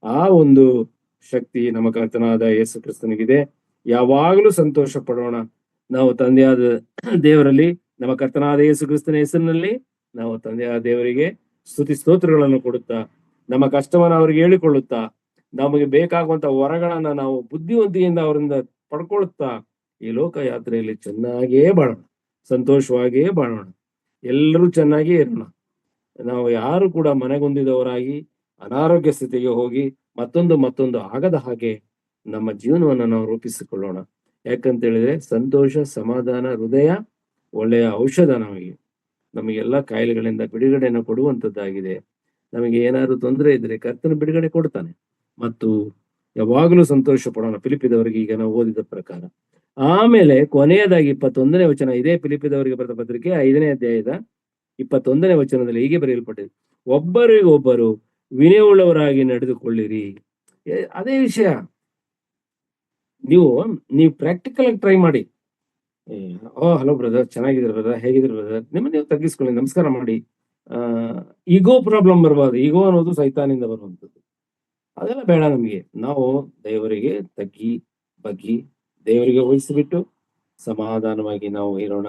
ಆ ಒಂದು ಶಕ್ತಿ ನಮ್ಮ ಕರ್ತನಾದ ಯೇಸು ಕ್ರಿಸ್ತನಿಗಿದೆ. ಯಾವಾಗಲೂ ಸಂತೋಷ ಪಡೋಣ. ನಾವು ತಂದೆಯಾದ ದೇವರಲ್ಲಿ, ನಮ್ಮ ಕರ್ತನಾದ ಯೇಸು ಕ್ರಿಸ್ತನ ಹೆಸರಿನಲ್ಲಿ ನಾವು ತಂದೆಯಾದ ದೇವರಿಗೆ ಸ್ತುತಿ ಸ್ತೋತ್ರಗಳನ್ನು ಕೊಡುತ್ತಾ ನಮ್ಮ ಕಷ್ಟವನ್ನು ಅವ್ರಿಗೆ ಹೇಳಿಕೊಳ್ಳುತ್ತಾ ನಮಗೆ ಬೇಕಾಗುವಂತ ವರಗಳನ್ನ ನಾವು ಬುದ್ಧಿವಂತಿಕೆಯಿಂದ ಅವರಿಂದ ಪಡ್ಕೊಳುತ್ತಾ ಈ ಲೋಕ ಯಾತ್ರೆಯಲ್ಲಿ ಚೆನ್ನಾಗಿಯೇ ಬಾಳೋಣ, ಸಂತೋಷವಾಗಿಯೇ ಬಾಳೋಣ, ಎಲ್ಲರೂ ಚೆನ್ನಾಗಿಯೇ ಇರೋಣ. ನಾವು ಯಾರು ಕೂಡ ಮನೆಗುಂದಿದವರಾಗಿ ಅನಾರೋಗ್ಯ ಸ್ಥಿತಿಗೆ ಹೋಗಿ ಮತ್ತೊಂದು ಆಗದ ಹಾಗೆ ನಮ್ಮ ಜೀವನವನ್ನು ನಾವು ರೂಪಿಸಿಕೊಳ್ಳೋಣ. ಯಾಕಂತ ಹೇಳಿದ್ರೆ ಸಂತೋಷ, ಸಮಾಧಾನ, ಹೃದಯ ಒಳ್ಳೆಯ ಔಷಧ ನಮಗೆಲ್ಲ ಕಾಯಿಲೆಗಳಿಂದ ಬಿಡುಗಡೆಯನ್ನು ಕೊಡುವಂತದ್ದಾಗಿದೆ. ನಮಗೆ ಏನಾದ್ರು ತೊಂದರೆ ಇದ್ರೆ ಕರ್ತನು ಬಿಡುಗಡೆ ಕೊಡ್ತಾನೆ. ಮತ್ತು ಯಾವಾಗಲೂ ಸಂತೋಷ ಪಡೋಣ, ಫಿಲಿಪ್ಪಿದವರಿಗೆ ಈಗ ನಾವು ಓದಿದ ಪ್ರಕಾರ. ಆಮೇಲೆ ಕೊನೆಯದಾಗಿ 21ನೇ ವಚನ, ಇದೇ ಫಿಲಿಪ್ಪಿದವರಿಗೆ ಬರೆದ ಪತ್ರಿಕೆ 5ನೇ ಅಧ್ಯಾಯದ 21ನೇ ವಚನದಲ್ಲಿ ಹೀಗೆ ಬರೆಯಲ್ಪಟ್ಟಿದೆ, ಒಬ್ಬರಿಗೊಬ್ಬರು ವಿನಯವುಳ್ಳವರಾಗಿ ನಡೆದುಕೊಳ್ಳಿರಿ. ಅದೇ ವಿಷಯ. ನೀವು ಪ್ರಾಕ್ಟಿಕಲ್ ಆಗಿ ಟ್ರೈ ಮಾಡಿ. ಹಲೋ ಬ್ರದರ್, ಚೆನ್ನಾಗಿದ್ದೀರಿ ಬ್ರದರ್, ಹೇಗಿದ್ದೀರಿ ಬ್ರದರ್, ನಿಮ್ಮನ್ನ ನೀವು ತಗ್ಗಿಸ್ಕೊಳ್ಳಿ, ನಮಸ್ಕಾರ ಮಾಡಿ. ಈಗೋ ಪ್ರಾಬ್ಲಮ್ ಬರಬಾರ್ದು. ಈಗೋ ಅನ್ನೋದು ಸೈತಾನಿಂದ ಬರುವಂಥದ್ದು. ಅದೆಲ್ಲ ಬೇಡ ನಮಗೆ. ನಾವು ದೇವರಿಗೆ ತಗ್ಗಿ ಬಗ್ಗಿ ದೇವರಿಗೆ ವಹಿಸಿಬಿಟ್ಟು ಸಮಾಧಾನವಾಗಿ ನಾವು ಇರೋಣ.